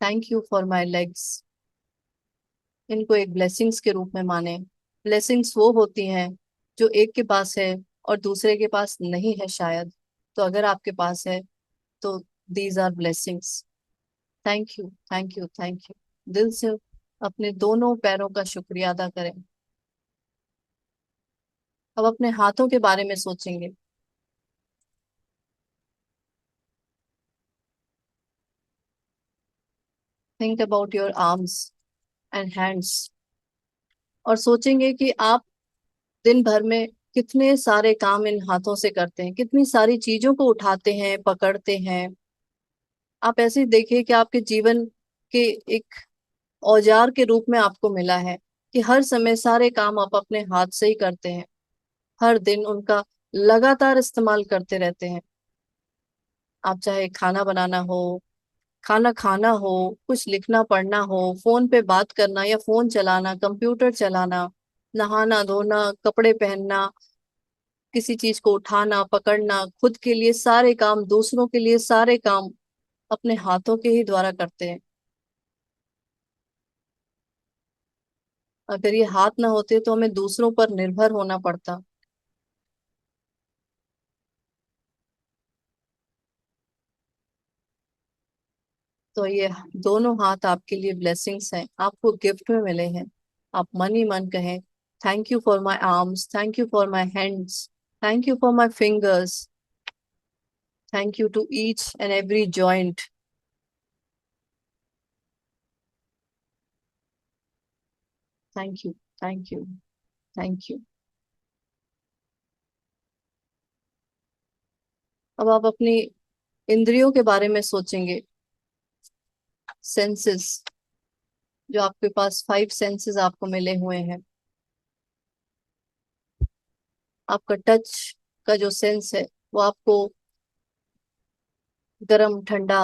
[SPEAKER 1] thank you for my legs. इनको एक ब्लेसिंग्स के रूप में माने। ब्लेसिंग्स वो होती हैं जो एक के पास है और दूसरे के पास नहीं है शायद, तो अगर आपके पास है तो these are blessings. Thank you, thank you, thank you. दिल से अपने दोनों पैरों का शुक्रिया अदा करें। अब अपने हाथों के बारे में सोचेंगे। Think about your arms and hands. और सोचेंगे कि आप दिन भर में कितने सारे काम इन हाथों से करते हैं, कितनी सारी चीजों को उठाते हैं, पकड़ते हैं। आप ऐसे ही देखिए कि आपके जीवन के एक औजार के रूप में आपको मिला है कि हर समय सारे काम आप अपने हाथ से ही करते हैं, हर दिन उनका लगातार इस्तेमाल करते रहते हैं। आप चाहे खाना बनाना हो, खाना खाना हो, कुछ लिखना पढ़ना हो, फोन पे बात करना या फोन चलाना, कंप्यूटर चलाना, नहाना धोना, कपड़े पहनना, किसी चीज को उठाना पकड़ना, खुद के लिए सारे काम, दूसरों के लिए सारे काम अपने हाथों के ही द्वारा करते हैं। अगर ये हाथ ना होते तो हमें दूसरों पर निर्भर होना पड़ता। तो ये दोनों हाथ आपके लिए ब्लेसिंग्स हैं, आपको गिफ्ट में मिले हैं। आप मन ही मन कहें, thank you for my arms, thank you for my hands, thank you for my fingers, thank you to each and every joint. Thank you, thank you, thank you. अब आप अपनी इंद्रियों के बारे में सोचेंगे। सेंसेस, जो आपके पास 5 सेंसेस आपको मिले हुए हैं। आपका टच का जो सेंस है वो आपको गरम ठंडा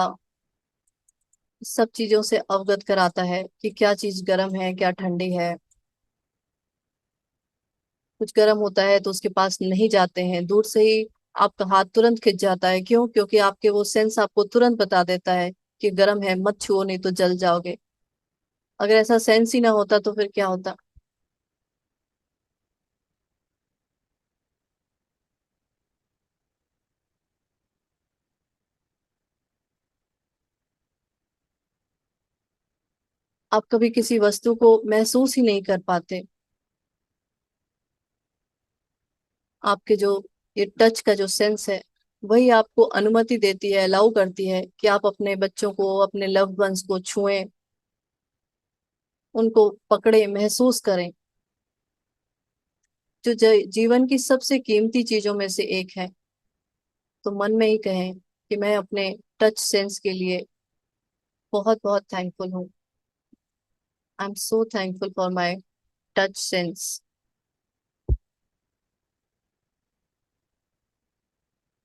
[SPEAKER 1] सब चीजों से अवगत कराता है कि क्या चीज गर्म है क्या ठंडी है। कुछ गर्म होता है तो उसके पास नहीं जाते हैं, दूर से ही आपका हाथ तुरंत खिंच जाता है। क्यों? क्योंकि आपके वो सेंस आपको तुरंत बता देता है कि गर्म है, मत छुओ नहीं तो जल जाओगे। अगर ऐसा सेंस ही ना होता तो फिर क्या होता? आप कभी किसी वस्तु को महसूस ही नहीं कर पाते। आपके जो ये टच का जो सेंस है वही आपको अनुमति देती है, अलाउ करती है कि आप अपने बच्चों को, अपने लव्ड वंस को छुएं, उनको पकड़े, महसूस करें। जो जीवन की सबसे कीमती चीजों में से एक है। तो मन में ही कहें कि मैं अपने टच सेंस के लिए बहुत बहुत थैंकफुल हूँ। I am so thankful for my touch sense.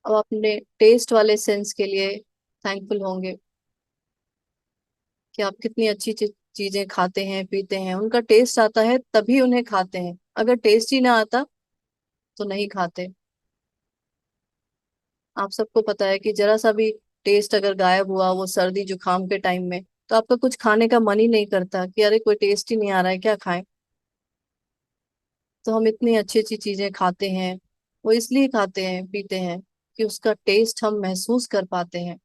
[SPEAKER 1] अब अपने टेस्ट वाले सेंस के लिए थैंकफुल होंगे कि आप कितनी अच्छी चीजें खाते हैं, पीते हैं। उनका टेस्ट आता है तभी उन्हें खाते हैं, अगर टेस्ट ही ना आता तो नहीं खाते। आप सबको पता है कि जरा सा भी टेस्ट अगर गायब हुआ वो सर्दी जुकाम के टाइम में, तो आपका कुछ खाने का मन ही नहीं करता कि अरे कोई टेस्ट ही नहीं आ रहा है, क्या खाएं। तो हम इतनी अच्छी अच्छी चीजें खाते हैं, वो इसलिए खाते हैं, पीते हैं कि उसका टेस्ट हम महसूस कर पाते हैं।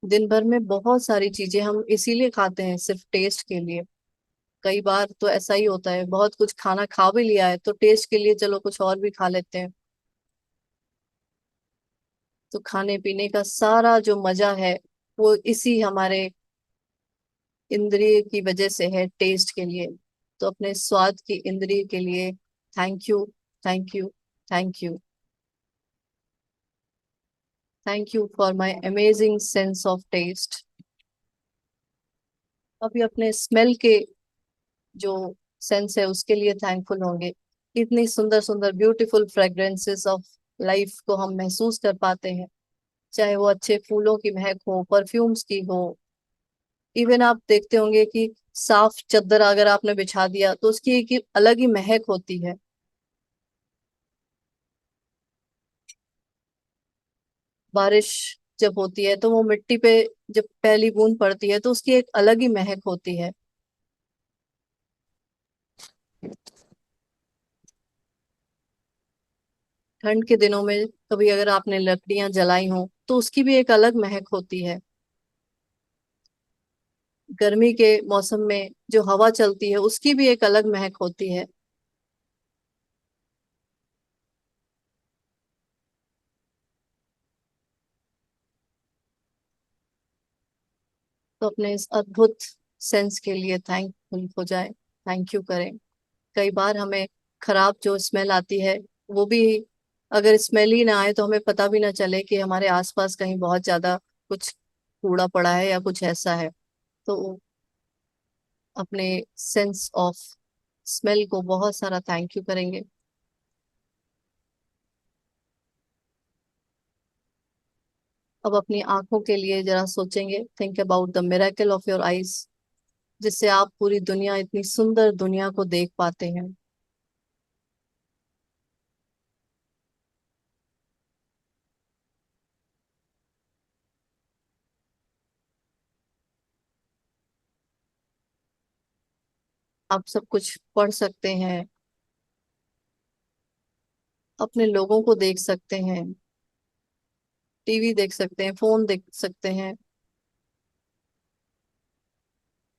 [SPEAKER 1] दिन भर में बहुत सारी चीजें हम इसीलिए खाते हैं, सिर्फ टेस्ट के लिए। कई बार तो ऐसा ही होता है, बहुत कुछ खाना खा भी लिया है तो टेस्ट के लिए चलो कुछ और भी खा लेते हैं। तो खाने पीने का सारा जो मजा है वो इसी हमारे इंद्रिय की वजह से है, टेस्ट के लिए। तो अपने स्वाद की इंद्रिय के लिए thank you, thank you, thank you. Thank you for my amazing sense of taste. अभी अपने स्मेल के जो सेंस है उसके लिए थैंकफुल होंगे। इतनी सुंदर सुंदर ब्यूटीफुल फ्रेग्रेंसेस ऑफ लाइफ को हम महसूस कर पाते हैं, चाहे वो अच्छे फूलों की महक हो, परफ्यूम्स की हो। इवन आप देखते होंगे कि साफ चद्दर अगर आपने बिछा दिया तो उसकी एक अलग ही महक होती है। बारिश जब होती है तो वो मिट्टी पे जब पहली बूंद पड़ती है तो उसकी एक अलग ही महक होती है। ठंड के दिनों में कभी अगर आपने लकड़ियां जलाई हो तो उसकी भी एक अलग महक होती है। गर्मी के मौसम में जो हवा चलती है उसकी भी एक अलग महक होती है। तो अपने इस अद्भुत सेंस के लिए थैंकफुल हो जाए, थैंक यू करें। कई बार हमें खराब जो स्मेल आती है वो भी, अगर स्मेल ही ना आए तो हमें पता भी ना चले कि हमारे आसपास कहीं बहुत ज्यादा कुछ कूड़ा पड़ा है या कुछ ऐसा है। तो अपने सेंस ऑफ स्मेल को बहुत सारा थैंक यू करेंगे। अब अपनी आंखों के लिए जरा सोचेंगे, think about the miracle of your eyes, जिससे आप पूरी दुनिया, इतनी सुंदर दुनिया को देख पाते हैं। आप सब कुछ पढ़ सकते हैं, अपने लोगों को देख सकते हैं, टीवी देख सकते हैं, फोन देख सकते हैं।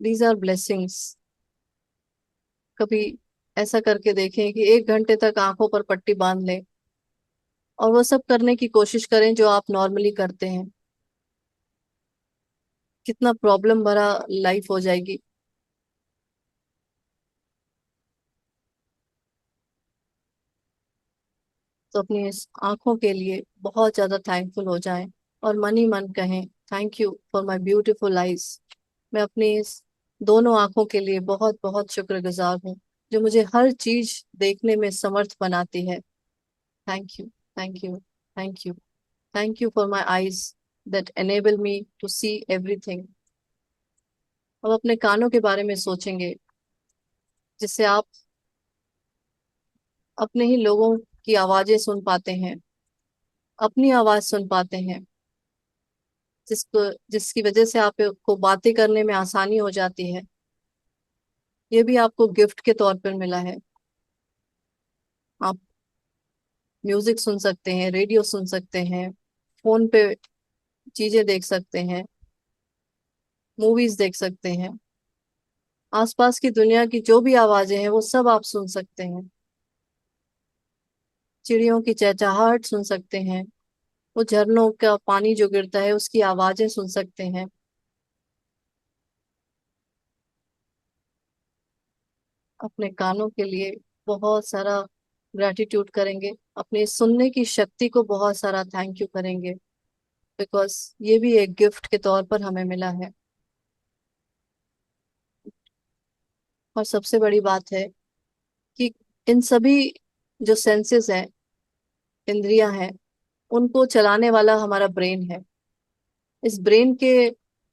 [SPEAKER 1] These are blessings. कभी ऐसा करके देखें कि 1 घंटे तक आंखों पर पट्टी बांध लें और वो सब करने की कोशिश करें जो आप नॉर्मली करते हैं। कितना प्रॉब्लम भरा लाइफ हो जाएगी। तो अपनी इस आंखों के लिए बहुत ज्यादा थैंकफुल हो जाएं और मन ही मन कहें, thank you for my beautiful eyes. मैं अपनी इस दोनों आंखों के लिए बहुत बहुत शुक्रगुजार हूँ, जो मुझे हर चीज देखने में समर्थ बनाती है। Thank you, thank you, thank you, thank you for my eyes that enable me to see everything. अब अपने कानों के बारे में सोचेंगे, जिससे आप अपने ही लोगों की आवाजें सुन पाते हैं, अपनी आवाज सुन पाते हैं, जिसको जिसकी वजह से आपको बातें करने में आसानी हो जाती है। ये भी आपको गिफ्ट के तौर पर मिला है। आप म्यूजिक सुन सकते हैं, रेडियो सुन सकते हैं, फोन पे चीजें देख सकते हैं, मूवीज देख सकते हैं, आसपास की दुनिया की जो भी आवाजें हैं वो सब आप सुन सकते हैं। चिड़ियों की चहचहाहट सुन सकते हैं, वो झरनों का पानी जो गिरता है उसकी आवाजें सुन सकते हैं। अपने कानों के लिए बहुत सारा ग्रेटिट्यूड करेंगे, अपने सुनने की शक्ति को बहुत सारा थैंक यू करेंगे, बिकॉज ये भी एक गिफ्ट के तौर पर हमें मिला है। और सबसे बड़ी बात है कि इन सभी जो सेंसेस हैं, इंद्रियां हैं, उनको चलाने वाला हमारा ब्रेन है। इस ब्रेन के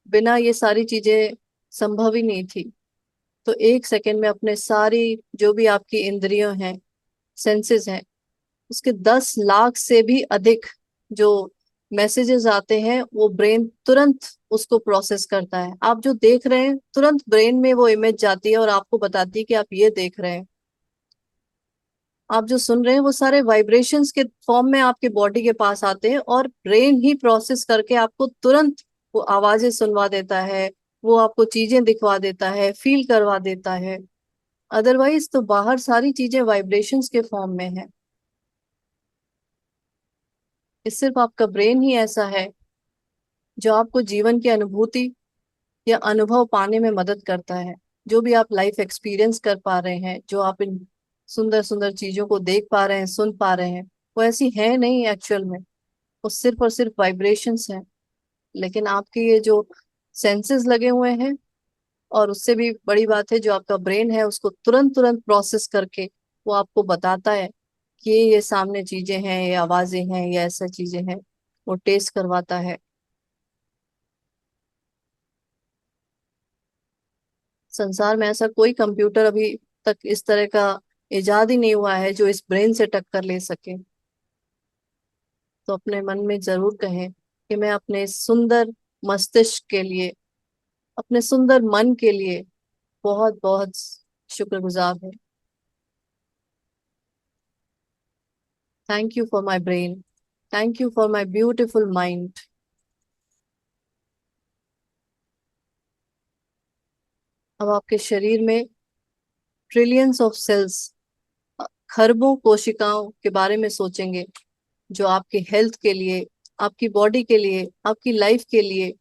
[SPEAKER 1] बिना ये सारी चीजें संभव ही नहीं थी। तो एक सेकंड में अपने सारी जो भी आपकी इंद्रियां हैं, सेंसेस हैं, उसके 10 लाख से भी अधिक जो मैसेजेस आते हैं वो ब्रेन तुरंत उसको प्रोसेस करता है। आप जो देख रहे हैं तुरंत ब्रेन में वो इमेज जाती है और आपको बताती है कि आप ये देख रहे हैं। आप जो सुन रहे हैं वो सारे वाइब्रेशंस के फॉर्म में आपके बॉडी के पास आते हैं और ब्रेन ही प्रोसेस करके आपको तुरंत वो आवाजें सुनवा देता है, वो आपको चीजें दिखवा देता है, फील करवा देता है। अदरवाइज तो बाहर सारी चीजें वाइब्रेशंस के फॉर्म में है। ये सिर्फ आपका ब्रेन ही ऐसा है जो आपको जीवन की अनुभूति या अनुभव पाने में मदद करता है। जो भी आप लाइफ एक्सपीरियंस कर पा रहे हैं, जो आप इन सुंदर सुंदर चीजों को देख पा रहे हैं, सुन पा रहे हैं, वो ऐसी है नहीं एक्चुअल में। वो सिर्फ और सिर्फ वाइब्रेशंस हैं। लेकिन आपके ये जो सेंसेस लगे हुए हैं, और उससे भी बड़ी बात है जो आपका ब्रेन है, उसको तुरंत तुरंत प्रोसेस करके वो आपको बताता है कि ये सामने चीजें हैं, ये आवाजें हैं, ये ऐसा चीजें हैं। वो टेस्ट करवाता है। संसार में ऐसा कोई कंप्यूटर अभी तक इस तरह का इजाद ही नहीं हुआ है जो इस ब्रेन से टक्कर ले सके। तो अपने मन में जरूर कहें कि मैं अपने सुंदर मस्तिष्क के लिए, अपने सुंदर मन के लिए बहुत बहुत शुक्रगुजार हूँ। Thank you for my brain, thank you for my beautiful mind. अब आपके शरीर में ट्रिलियंस ऑफ सेल्स, खरबों कोशिकाओं के बारे में सोचेंगे, जो आपके हेल्थ के लिए, आपकी बॉडी के लिए, आपकी लाइफ के लिए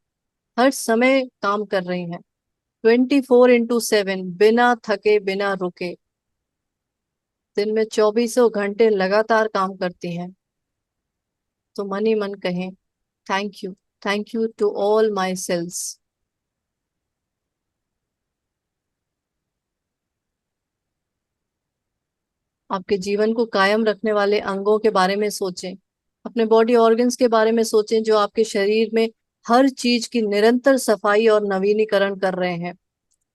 [SPEAKER 1] हर समय काम कर रही हैं। 24x7 बिना थके बिना रुके, दिन में 24 घंटे लगातार काम करती हैं। तो मन ही मन कहें, thank you, thank you to all my cells. आपके जीवन को कायम रखने वाले अंगों के बारे में सोचें, अपने बॉडी ऑर्गन्स के बारे में सोचें, जो आपके शरीर में हर चीज की निरंतर सफाई और नवीनीकरण कर रहे हैं।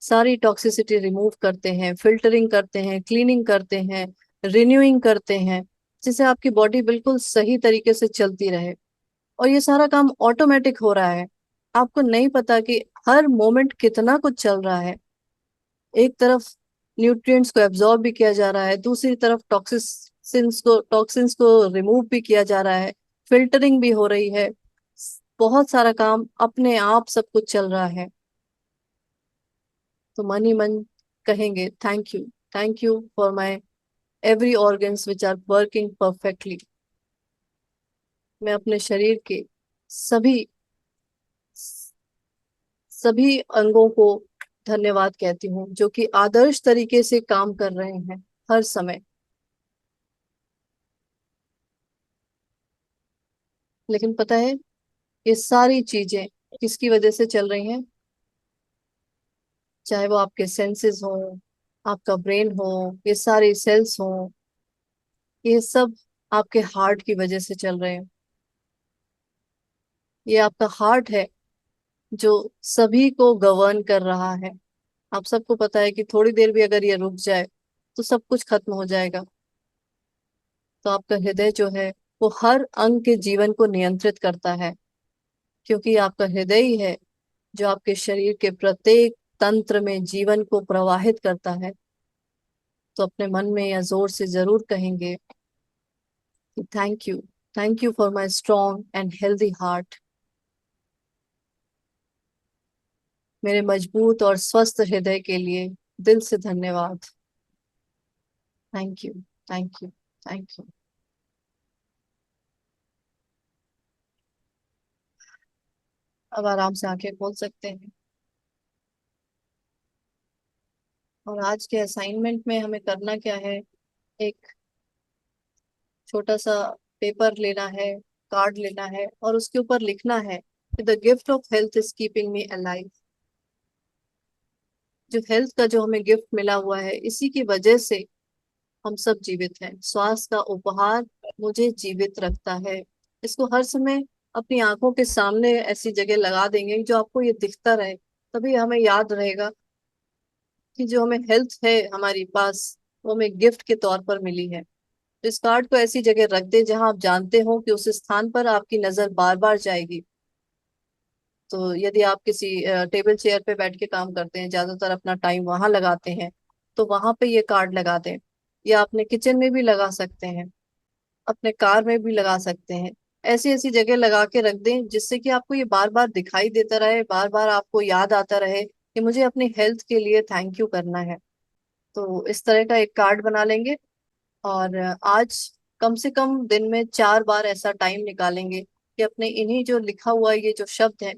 [SPEAKER 1] सारी टॉक्सिसिटी रिमूव करते हैं, फिल्टरिंग करते हैं, क्लीनिंग करते हैं, रिन्यूइंग करते हैं, जिससे आपकी बॉडी बिल्कुल सही तरीके से चलती रहे। और ये सारा काम ऑटोमेटिक हो रहा है। आपको नहीं पता कि हर मोमेंट कितना कुछ चल रहा है। एक तरफ न्यूट्रिएंट्स को एब्जॉर्ब भी किया जा रहा है, दूसरी तरफ टॉक्सिन्स को रिमूव भी किया जा रहा है, फिल्टरिंग भी हो रही है। बहुत सारा काम अपने आप सब कुछ चल रहा है। तो मन ही मन कहेंगे, thank you for my every organs which are working perfectly. मैं अपने शरीर के सभी सभी अंगों को धन्यवाद कहती हूँ, जो कि आदर्श तरीके से काम कर रहे हैं हर समय। लेकिन पता है ये सारी चीजें किसकी वजह से चल रही हैं? चाहे वो आपके सेंसेस हो, आपका ब्रेन हो, ये सारे सेल्स हो, ये सब आपके हार्ट की वजह से चल रहे हैं। ये आपका हार्ट है जो सभी को गवर्न कर रहा है। आप सबको पता है कि थोड़ी देर भी अगर ये रुक जाए तो सब कुछ खत्म हो जाएगा। तो आपका हृदय जो है वो हर अंग के जीवन को नियंत्रित करता है, क्योंकि आपका हृदय ही है जो आपके शरीर के प्रत्येक तंत्र में जीवन को प्रवाहित करता है। तो अपने मन में या जोर से जरूर कहेंगे कि thank you for my strong and healthy heart. मेरे मजबूत और स्वस्थ हृदय के लिए दिल से धन्यवाद। Thank you, thank you, thank you. अब आराम से आंखें खोल सकते हैं। और आज के असाइनमेंट में हमें करना क्या है? एक छोटा सा पेपर लेना है, कार्ड लेना है, और उसके ऊपर लिखना है कि the gift of health is keeping me alive. जो हेल्थ का जो हमें गिफ्ट मिला हुआ है, इसी की वजह से हम सब जीवित हैं। स्वास्थ्य का उपहार मुझे जीवित रखता है। इसको हर समय अपनी आंखों के सामने ऐसी जगह लगा देंगे जो आपको ये दिखता रहे, तभी हमें याद रहेगा कि जो हमें हेल्थ है हमारी पास, वो हमें गिफ्ट के तौर पर मिली है। तो इस कार्ड को ऐसी जगह रख दे जहां आप जानते हो कि उस स्थान पर आपकी नजर बार बार जाएगी। तो यदि आप किसी टेबल चेयर पे बैठ के काम करते हैं, ज्यादातर अपना टाइम वहां लगाते हैं, तो वहां पे ये कार्ड लगा दें। या अपने किचन में भी लगा सकते हैं, अपने कार में भी लगा सकते हैं। ऐसी ऐसी जगह लगा के रख दें जिससे कि आपको ये बार बार दिखाई देता रहे, बार बार आपको याद आता रहे कि मुझे अपनी हेल्थ के लिए थैंक यू करना है। तो इस तरह का एक कार्ड बना लेंगे। और आज कम से कम दिन में 4 बार ऐसा टाइम निकालेंगे कि अपने इन्हीं जो लिखा हुआ ये जो शब्द है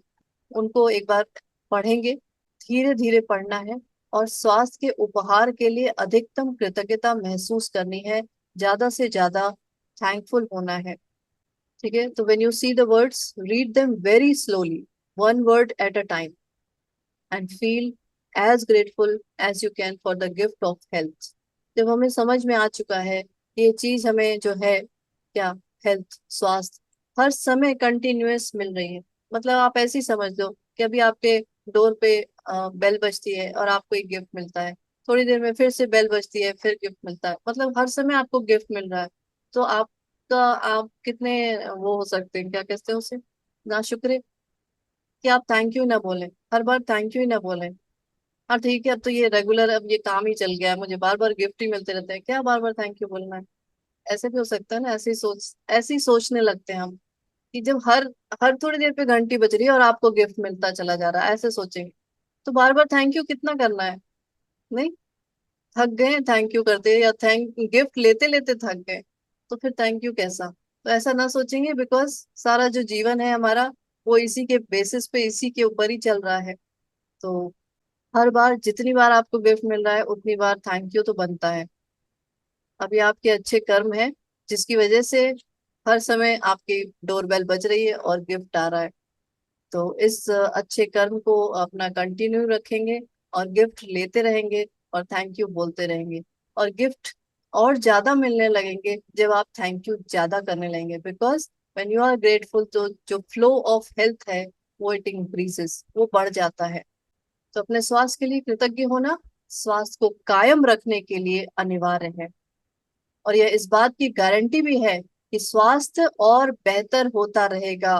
[SPEAKER 1] उनको एक बार पढ़ेंगे। धीरे धीरे पढ़ना है और स्वास्थ्य के उपहार के लिए अधिकतम कृतज्ञता महसूस करनी है, ज्यादा से ज्यादा थैंकफुल होना है। ठीक है, तो when you see the words, read them very slowly, one word at a time, and feel as grateful as you can for the gift of health. जब हमें समझ में आ चुका है ये चीज हमें जो है क्या, हेल्थ, स्वास्थ्य हर समय कंटिन्यूअस मिल रही है। मतलब आप ऐसे ही समझ लो कि अभी आपके डोर पे बेल बजती है और आपको एक गिफ्ट मिलता है, थोड़ी देर में फिर से बेल बजती है, फिर गिफ्ट मिलता है, मतलब हर समय आपको गिफ्ट मिल रहा है। तो आपका आप कितने वो हो सकते हैं, क्या कहते हैं उसे, ना शुक्र, कि आप थैंक यू ना बोलें, हर बार थैंक यू ही ना बोलें। हाँ ठीक है, अब तो ये रेगुलर, अब ये काम ही चल गया है, मुझे बार बार गिफ्ट ही मिलते रहते हैं, क्या बार बार थैंक यू बोलना है? ऐसे भी हो सकता है ना, ऐसे ही सोचने लगते हैं हम कि जब हर हर थोड़ी देर पे घंटी बज रही है और आपको गिफ्ट मिलता चला जा रहा है, ऐसे सोचेंगे तो बार बार थैंक यू कितना करना है? नहीं, थक गए थैंक यू करते, या थैंक गिफ्ट लेते लेते थक गए, तो फिर थैंक यू कैसा? तो ऐसा ना सोचेंगे, बिकॉज सारा जो जीवन है हमारा वो इसी के बेसिस पे, इसी के ऊपर ही चल रहा है। तो हर बार जितनी बार आपको गिफ्ट मिल रहा है उतनी बार थैंक यू तो बनता है। अभी आपके अच्छे कर्म है जिसकी वजह से हर समय आपकी डोरबेल बज रही है और गिफ्ट आ रहा है। तो इस अच्छे कर्म को अपना कंटिन्यू रखेंगे और गिफ्ट लेते रहेंगे और थैंक यू बोलते रहेंगे। और गिफ्ट और ज्यादा मिलने लगेंगे जब आप थैंक यू ज्यादा करने लगेंगे, because when you are grateful तो जो फ्लो ऑफ हेल्थ है वो इट इंक्रीजेस, वो बढ़ जाता है। तो अपने स्वास्थ्य के लिए कृतज्ञ होना स्वास्थ्य को कायम रखने के लिए अनिवार्य है। और यह इस बात की गारंटी भी है कि स्वास्थ्य और बेहतर होता रहेगा,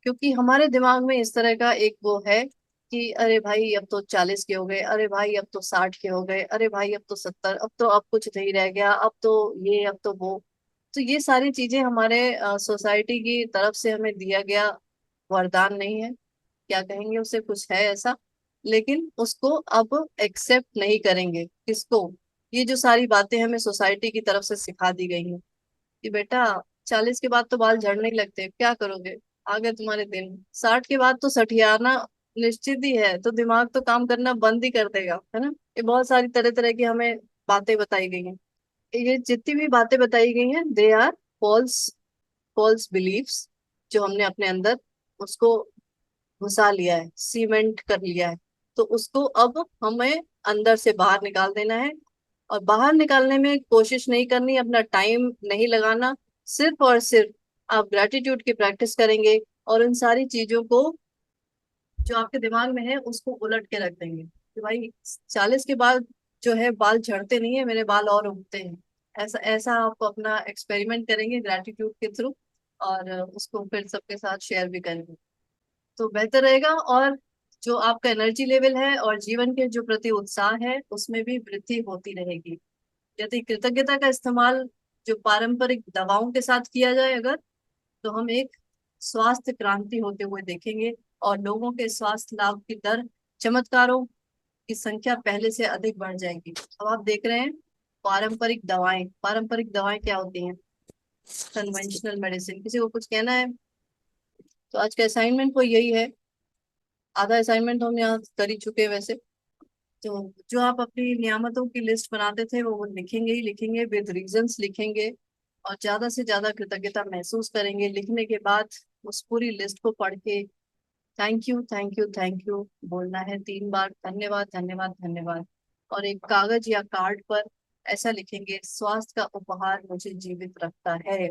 [SPEAKER 1] क्योंकि हमारे दिमाग में इस तरह का एक वो है कि अरे भाई अब तो 40 के हो गए, अरे भाई अब तो 60 के हो गए, अरे भाई अब तो 70, अब तो अब कुछ नहीं रह गया, अब तो ये अब तो वो। तो ये सारी चीजें हमारे सोसाइटी की तरफ से हमें दिया गया वरदान नहीं है, क्या कहेंगे उसे, कुछ है ऐसा। लेकिन उसको अब एक्सेप्ट नहीं करेंगे, किसको? ये जो सारी बातें हमें सोसाइटी की तरफ से सिखा दी गई हैं कि बेटा 40 के बाद तो बाल झड़ने ही लगते हैं, क्या करोगे, आ गए तुम्हारे दिन, 60 के बाद तो सठियाना निश्चित ही है, तो दिमाग तो काम करना बंद ही कर देगा, है ना? ये बहुत सारी तरह तरह की हमें बातें बताई गई हैं। ये जितनी भी बातें बताई गई हैं they are false, false beliefs, जो हमने अपने अंदर उसको घुसा लिया है, सीमेंट कर लिया है, तो उसको अब हमें अंदर से बाहर निकाल देना है। और बाहर निकालने में कोशिश नहीं करनी, अपना टाइम नहीं लगाना, सिर्फ और सिर्फ आप ग्रेटिट्यूड की प्रैक्टिस करेंगे और उन सारी चीजों को जो आपके दिमाग में है उसको उलट के रख देंगे कि भाई 40 के बाद जो है बाल झड़ते नहीं है, मेरे बाल और उगते हैं। ऐसा ऐसा आप अपना एक्सपेरिमेंट करेंगे ग्रेटिट्यूड के थ्रू, और उसको फिर सबके साथ शेयर भी करेंगे तो बेहतर रहेगा। और जो आपका एनर्जी लेवल है और जीवन के जो प्रति उत्साह है उसमें भी वृद्धि होती रहेगी। यदि कृतज्ञता का इस्तेमाल जो पारंपरिक दवाओं के साथ किया जाए अगर, तो हम एक स्वास्थ्य क्रांति होते हुए देखेंगे और लोगों के स्वास्थ्य लाभ की दर, चमत्कारों की संख्या पहले से अधिक बढ़ जाएगी। अब आप देख रहे हैं पारंपरिक दवाएं क्या होती हैं, कन्वेंशनल मेडिसिन। किसी को कुछ कहना है? तो आज का असाइनमेंट वो यही है, आधा असाइनमेंट तो हम यहाँ कर ही चुके हैं वैसे। तो जो आप अपनी नियामतों की लिस्ट बनाते थे वो लिखेंगे ही लिखेंगे, विद रीजंस लिखेंगे, और ज्यादा से ज्यादा कृतज्ञता महसूस करेंगे। लिखने के बाद उस पूरी लिस्ट को पढ़ के thank you thank you thank you बोलना है 3 बार, धन्यवाद धन्यवाद धन्यवाद। और एक कागज या कार्ड पर ऐसा लिखेंगे, स्वास्थ्य का उपहार मुझे जीवित रखता है,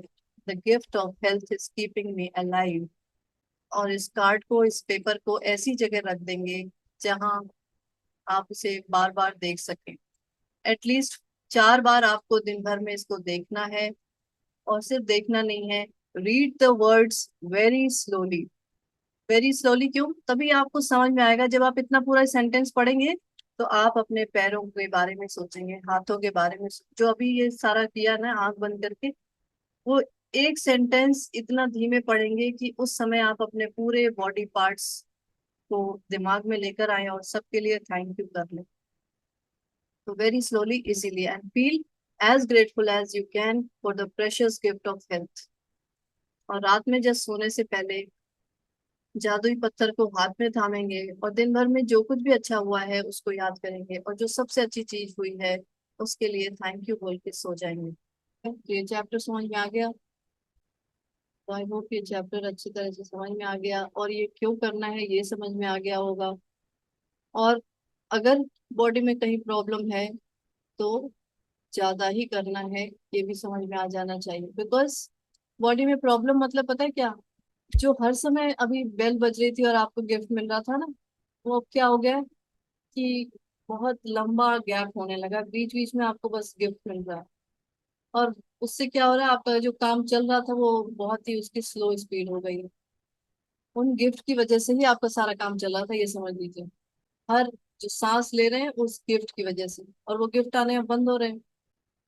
[SPEAKER 1] the gift of health is keeping me alive. और इस कार्ड को, इस पेपर को ऐसी जगह रख देंगे जहां आप इसे बार बार देख सकें। एटलीस्ट 4 बार आपको दिन भर में इसको देखना है। और सिर्फ देखना नहीं है, read the words very slowly. Very slowly क्यों? तभी आपको समझ में आएगा। जब आप इतना पूरा सेंटेंस पढ़ेंगे तो आप अपने पैरों के बारे में सोचेंगे, हाथों के बारे में जो अभी ये सारा किया ना आंख बंद करके, वो एक सेंटेंस इतना धीमे पढ़ेंगे कि उस समय आप अपने पूरे बॉडी पार्ट्स को दिमाग में लेकर आए और सबके लिए थैंक यू कर लें। तो very slowly, easily, and feel as grateful as you can for the precious gift of health। और रात में जब सोने से पहले जादुई पत्थर को हाथ में थामेंगे और दिन भर में जो कुछ भी अच्छा हुआ है उसको याद करेंगे, और जो सबसे अच्छी चीज हुई है उसके लिए थैंक यू बोल के सो जाएंगे। ये चैप्टर समझ में आ गया? तो आई होप ये चैप्टर अच्छी तरह से समझ में आ गया, और ये क्यों करना है ये समझ में आ गया होगा। और अगर बॉडी में कहीं प्रॉब्लम है तो ज्यादा ही करना है, ये भी समझ में आ जाना चाहिए। बिकॉज बॉडी में प्रॉब्लम मतलब पता है क्या? जो हर समय अभी बेल बज रही थी और आपको गिफ्ट मिल रहा था ना, वो अब क्या हो गया है कि बहुत लंबा गैप होने लगा, बीच बीच में आपको बस गिफ्ट मिल रहा है। और उससे क्या हो रहा है, आपका जो काम चल रहा था वो बहुत ही उसकी स्लो स्पीड हो गई है। उन गिफ्ट की वजह से ही आपका सारा काम चल रहा था, ये समझ लीजिए। हर जो सांस ले रहे हैं उस गिफ्ट की वजह से, और वो गिफ्ट आने में बंद हो रहे हैं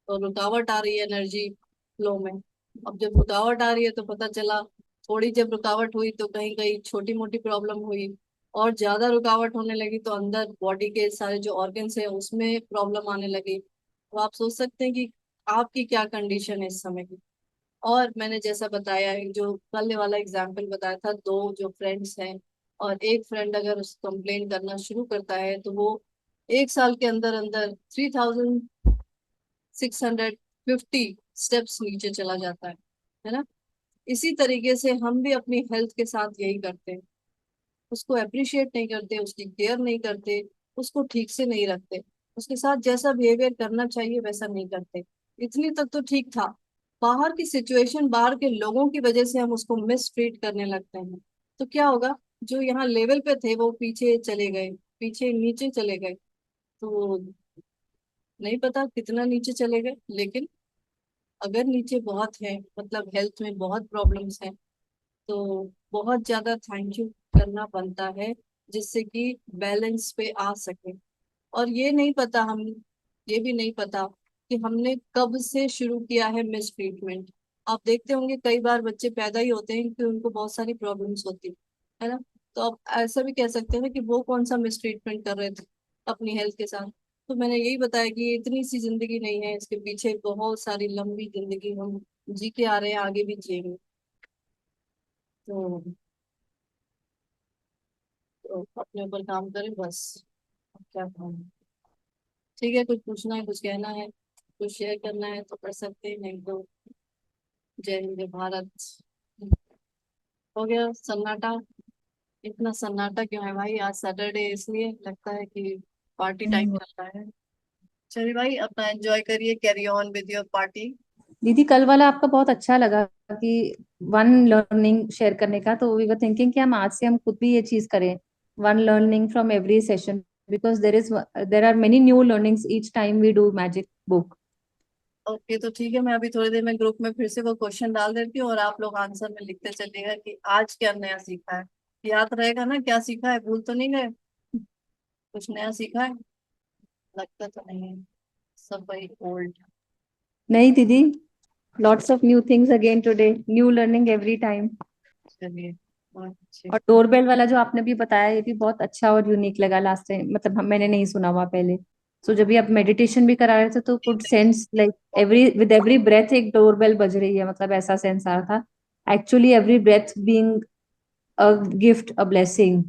[SPEAKER 1] तो रुकावट आ रही है एनर्जी फ्लो में। अब जब रुकावट आ रही है तो पता चला, थोड़ी जब रुकावट हुई तो कहीं कहीं छोटी मोटी प्रॉब्लम हुई, और ज्यादा रुकावट होने लगी तो अंदर बॉडी के सारे जो ऑर्गन्स है उसमें प्रॉब्लम आने लगी। तो आप सोच सकते हैं कि आपकी क्या कंडीशन है इस समय की। और मैंने जैसा बताया है, जो कल वाला एग्जाम्पल बताया था, दो जो फ्रेंड्स हैं और एक फ्रेंड अगर उस कंप्लेन करना शुरू करता है तो वो 1 साल के अंदर अंदर 3650 स्टेप्स नीचे चला जाता है ना। इसी तरीके से हम भी अपनी हेल्थ के साथ यही करते हैं, उसको अप्रिशिएट नहीं करते, उसकी केयर नहीं करते, उसको ठीक से नहीं रखते, उसके साथ जैसा बिहेवियर करना चाहिए वैसा नहीं करते। इतनी तक तो ठीक था, बाहर की सिचुएशन, बाहर के लोगों की वजह से हम उसको मिस ट्रीट करने लगते हैं, तो क्या होगा? जो यहाँ लेवल पे थे वो पीछे चले गए, पीछे नीचे चले गए। तो नहीं पता कितना नीचे चले गए, लेकिन अगर नीचे बहुत है मतलब हेल्थ में बहुत प्रॉब्लम्स हैं, तो बहुत ज्यादा थैंक यू करना बनता है, जिससे कि बैलेंस पे आ सके। और ये नहीं पता, हम ये भी नहीं पता कि हमने कब से शुरू किया है मिस ट्रीटमेंट। आप देखते होंगे कई बार बच्चे पैदा ही होते हैं कि उनको बहुत सारी प्रॉब्लम्स होती है ना। तो आप ऐसा भी कह सकते हैं ना कि वो कौन सा मिस ट्रीटमेंट कर रहे थे अपनी हेल्थ के साथ। तो मैंने यही बताया कि ये इतनी सी जिंदगी नहीं है, इसके पीछे बहुत सारी लंबी जिंदगी हम जी के आ रहे हैं, आगे भी जिएंगे। तो, तो अपने ऊपर काम करें बस, अब क्या काम। ठीक है, कुछ पूछना है, कुछ कहना है, कुछ शेयर करना है तो कर सकते हैं, नहीं तो जय हिंद जय भारत। हो गया सन्नाटा। इतना सन्नाटा क्यों है भाई? आज सैटरडे इसलिए लगता है कि पार्टी टाइम
[SPEAKER 3] हम्म।
[SPEAKER 1] चल रहा है। चलिए भाई, अपना एंजॉय करिए, carry on with your party.
[SPEAKER 3] दीदी कल वाला आपका बहुत अच्छा लगा कि वन लर्निंग शेयर करने का, तो वी वर थिंकिंग कि हम आज से हम खुद भी ये चीज करें, one learning from every session, because there are many new learnings each time we do magic book.
[SPEAKER 1] Okay, तो ठीक है, मैं अभी थोड़ी देर में ग्रुप में फिर से वो क्वेश्चन डाल देती हूँ और आप लोग आंसर में लिखते चलिएगा कि आज क्या नया सीखा है। याद रहेगा ना क्या सीखा है? भूल तो नहीं गए? कुछ नया सीखा है? लगता तो नहीं है, सब वही ओल्ड।
[SPEAKER 3] नहीं दीदी, lots of new things again today, new learning every time.
[SPEAKER 1] चलिए, बहुत अच्छे।
[SPEAKER 3] और डोरबेल वाला जो आपने भी बताया ये भी बहुत अच्छा और यूनिक लगा लास्ट टाइम, मतलब मैंने नहीं सुना हुआ पहले। सो जब भी आप मेडिटेशन भी करा रहे थे तो could sense like every with every breath एक डोरबेल बज रही है, मतलब ऐसा सेंस आ रहा था actually every breath being a gift, a blessing.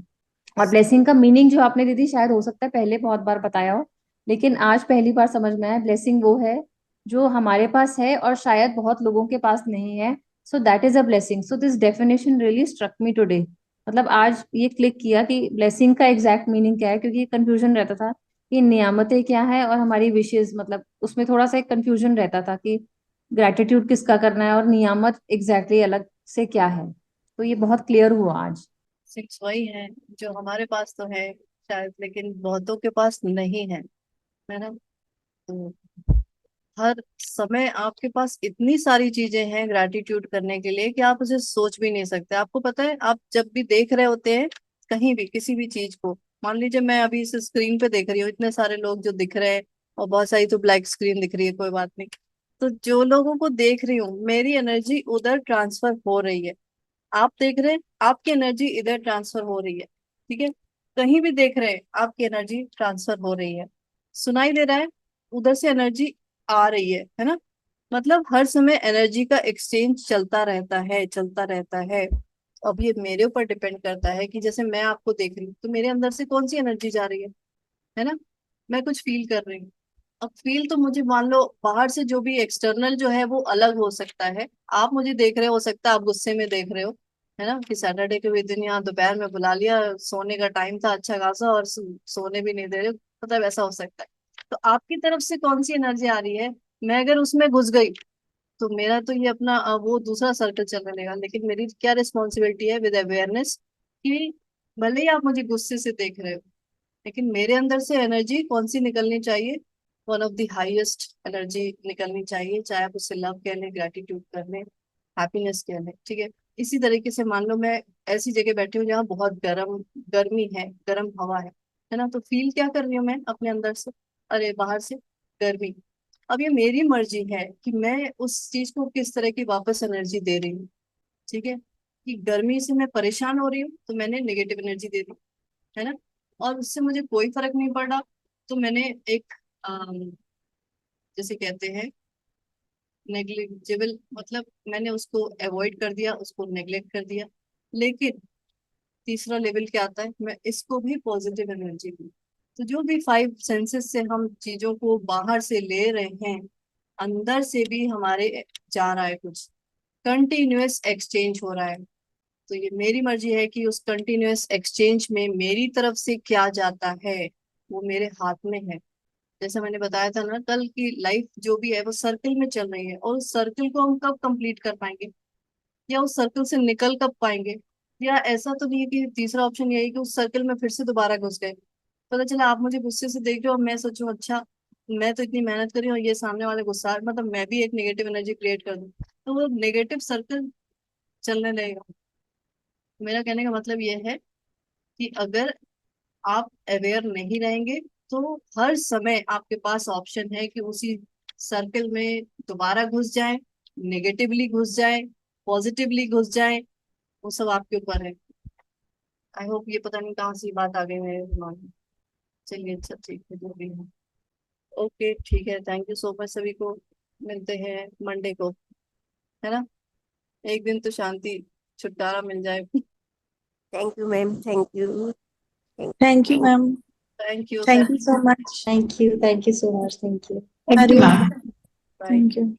[SPEAKER 3] और ब्लेसिंग का मीनिंग जो आपने दीदी शायद हो सकता है पहले बहुत बार बताया हो, लेकिन आज पहली बार समझ में आया, ब्लेसिंग वो है जो हमारे पास है और शायद बहुत लोगों के पास नहीं है। So that is a blessing, so this definition really struck me today. मतलब आज ये क्लिक किया कि ब्लेसिंग का एग्जैक्ट मीनिंग क्या है, क्योंकि कंफ्यूजन रहता था कि नियामतें क्या है और हमारी विशेष, मतलब उसमें थोड़ा सा एक कंफ्यूजन रहता था कि ग्रेटिट्यूड किसका करना है और नियामत एग्जैक्टली अलग से क्या है। तो ये बहुत क्लियर हुआ आज।
[SPEAKER 1] सिक्स वही है जो हमारे पास तो है शायद, लेकिन बहुतों के पास नहीं है ना? तो हर समय आपके पास इतनी सारी चीजें हैं ग्रैटिट्यूड करने के लिए कि आप उसे सोच भी नहीं सकते। आपको पता है, आप जब भी देख रहे होते हैं कहीं भी किसी भी चीज को, मान लीजिए मैं अभी इस स्क्रीन पे देख रही हूँ, इतने सारे लोग जो दिख रहे हैं और बहुत सारी तो ब्लैक स्क्रीन दिख रही है, कोई बात नहीं। तो जो लोगों को देख रही हूँ, मेरी एनर्जी उधर ट्रांसफर हो रही है। आप देख रहे हैं, आपकी एनर्जी इधर ट्रांसफर हो रही है। ठीक है, कहीं भी देख रहे हैं, आपकी एनर्जी ट्रांसफर हो रही है। सुनाई दे रहा है, उधर से एनर्जी आ रही है ना? मतलब हर समय एनर्जी का एक्सचेंज चलता रहता है, चलता रहता है। अब ये मेरे ऊपर डिपेंड करता है कि जैसे मैं आपको देख रही हूँ तो मेरे अंदर से कौन सी एनर्जी जा रही है ना? मैं कुछ फील कर रही हूँ। अब फील तो मुझे, मान लो बाहर से जो भी एक्सटर्नल जो है वो अलग हो सकता है। आप मुझे देख रहे हो सकता है आप गुस्से में देख रहे हो, है ना, कि सैटरडे के भी दिन यहाँ दोपहर में बुला लिया, सोने का टाइम था अच्छा खासा और सोने भी नहीं दे रहे हो, मतलब ऐसा हो सकता है। तो आपकी तरफ से कौन सी एनर्जी आ रही है? मैं अगर उसमें घुस गई तो मेरा तो ये अपना वो दूसरा सर्कल चलने लगेगा। लेकिन मेरी क्या रिस्पॉन्सिबिलिटी है विद अवेयरनेस कि भले ही आप मुझे गुस्से से देख रहे हो, लेकिन मेरे अंदर से एनर्जी कौन सी निकलनी चाहिए? One of the highest energy निकलनी चाहिए, चाहे आप उससे लव कह लें, ग्रेटिट्यूड कर लें, हैप्पीनेस कह लें। ठीक है, इसी तरीके से मान लो मैं ऐसी जगह बैठी हूँ जहाँ बहुत गर्मी है, गर्म हवा है ना? तो फील क्या कर रही हूँ मैं अपने अंदर से? अरे बाहर से गर्मी। अब ये मेरी मर्जी है कि मैं उस चीज को किस तरह की वापस एनर्जी दे रही हूँ। ठीक है, कि गर्मी से मैं परेशान हो रही हूँ तो मैंने नेगेटिव एनर्जी दे दी, है ना? और उससे मुझे कोई फर्क नहीं पड़ रहा तो मैंने एक जैसे कहते हैं नेग्लिजिबल, मतलब मैंने उसको अवॉइड कर दिया, उसको नेग्लेक्ट कर दिया। लेकिन तीसरा लेवल क्या आता है, मैं इसको भी पॉजिटिव एनर्जी दूँ। तो जो भी फाइव सेंसेस से हम चीजों को बाहर से ले रहे हैं, अंदर से भी हमारे जा रहा है कुछ, कंटिन्यूअस एक्सचेंज हो रहा है। तो ये मेरी मर्जी है कि उस कंटिन्यूअस एक्सचेंज में मेरी तरफ से क्या जाता है, वो मेरे हाथ में है। जैसे मैंने बताया था ना, कल की लाइफ जो भी है वो सर्कल में चल रही है, और उस सर्कल को हम कब कंप्लीट कर पाएंगे, या उस सर्कल से निकल कब पाएंगे? या ऐसा तो नहीं है कि तीसरा ऑप्शन यही कि उस सर्कल में फिर से दोबारा घुस गए। पता चला आप मुझे गुस्से से देख रहे हो और मैं सोचूं अच्छा मैं तो इतनी मेहनत कर रही हूँ, ये सामने वाले गुस्सा, मतलब मैं भी एक नेगेटिव एनर्जी क्रिएट कर दूं, तो वो नेगेटिव सर्कल चलने लगेगा। मेरा कहने का मतलब ये है कि अगर आप अवेयर नहीं रहेंगे तो हर समय आपके पास ऑप्शन है कि उसी सर्कल में दोबारा घुस जाए, नेगेटिवली घुस जाए, पॉजिटिवली घुस जाए, वो सब आपके ऊपर है। आई होप ये पता नहीं कहाँ से ये बात आ गई मेरे दिमाग में। चलिए, अच्छा ठीक है, जो भी है। ओके ठीक है, थैंक यू सो मच सभी को। मिलते हैं मंडे को, है ना? एक दिन तो शांति, छुटकारा मिल जाए।
[SPEAKER 4] Thank you, ma'am. Thank you. Thank
[SPEAKER 5] Thank you, ma'am.
[SPEAKER 1] Thank you,
[SPEAKER 5] Thank you so much.
[SPEAKER 3] Thank you, thank you so much, thank you.
[SPEAKER 5] Hariom.
[SPEAKER 1] Bye.
[SPEAKER 5] Thank you.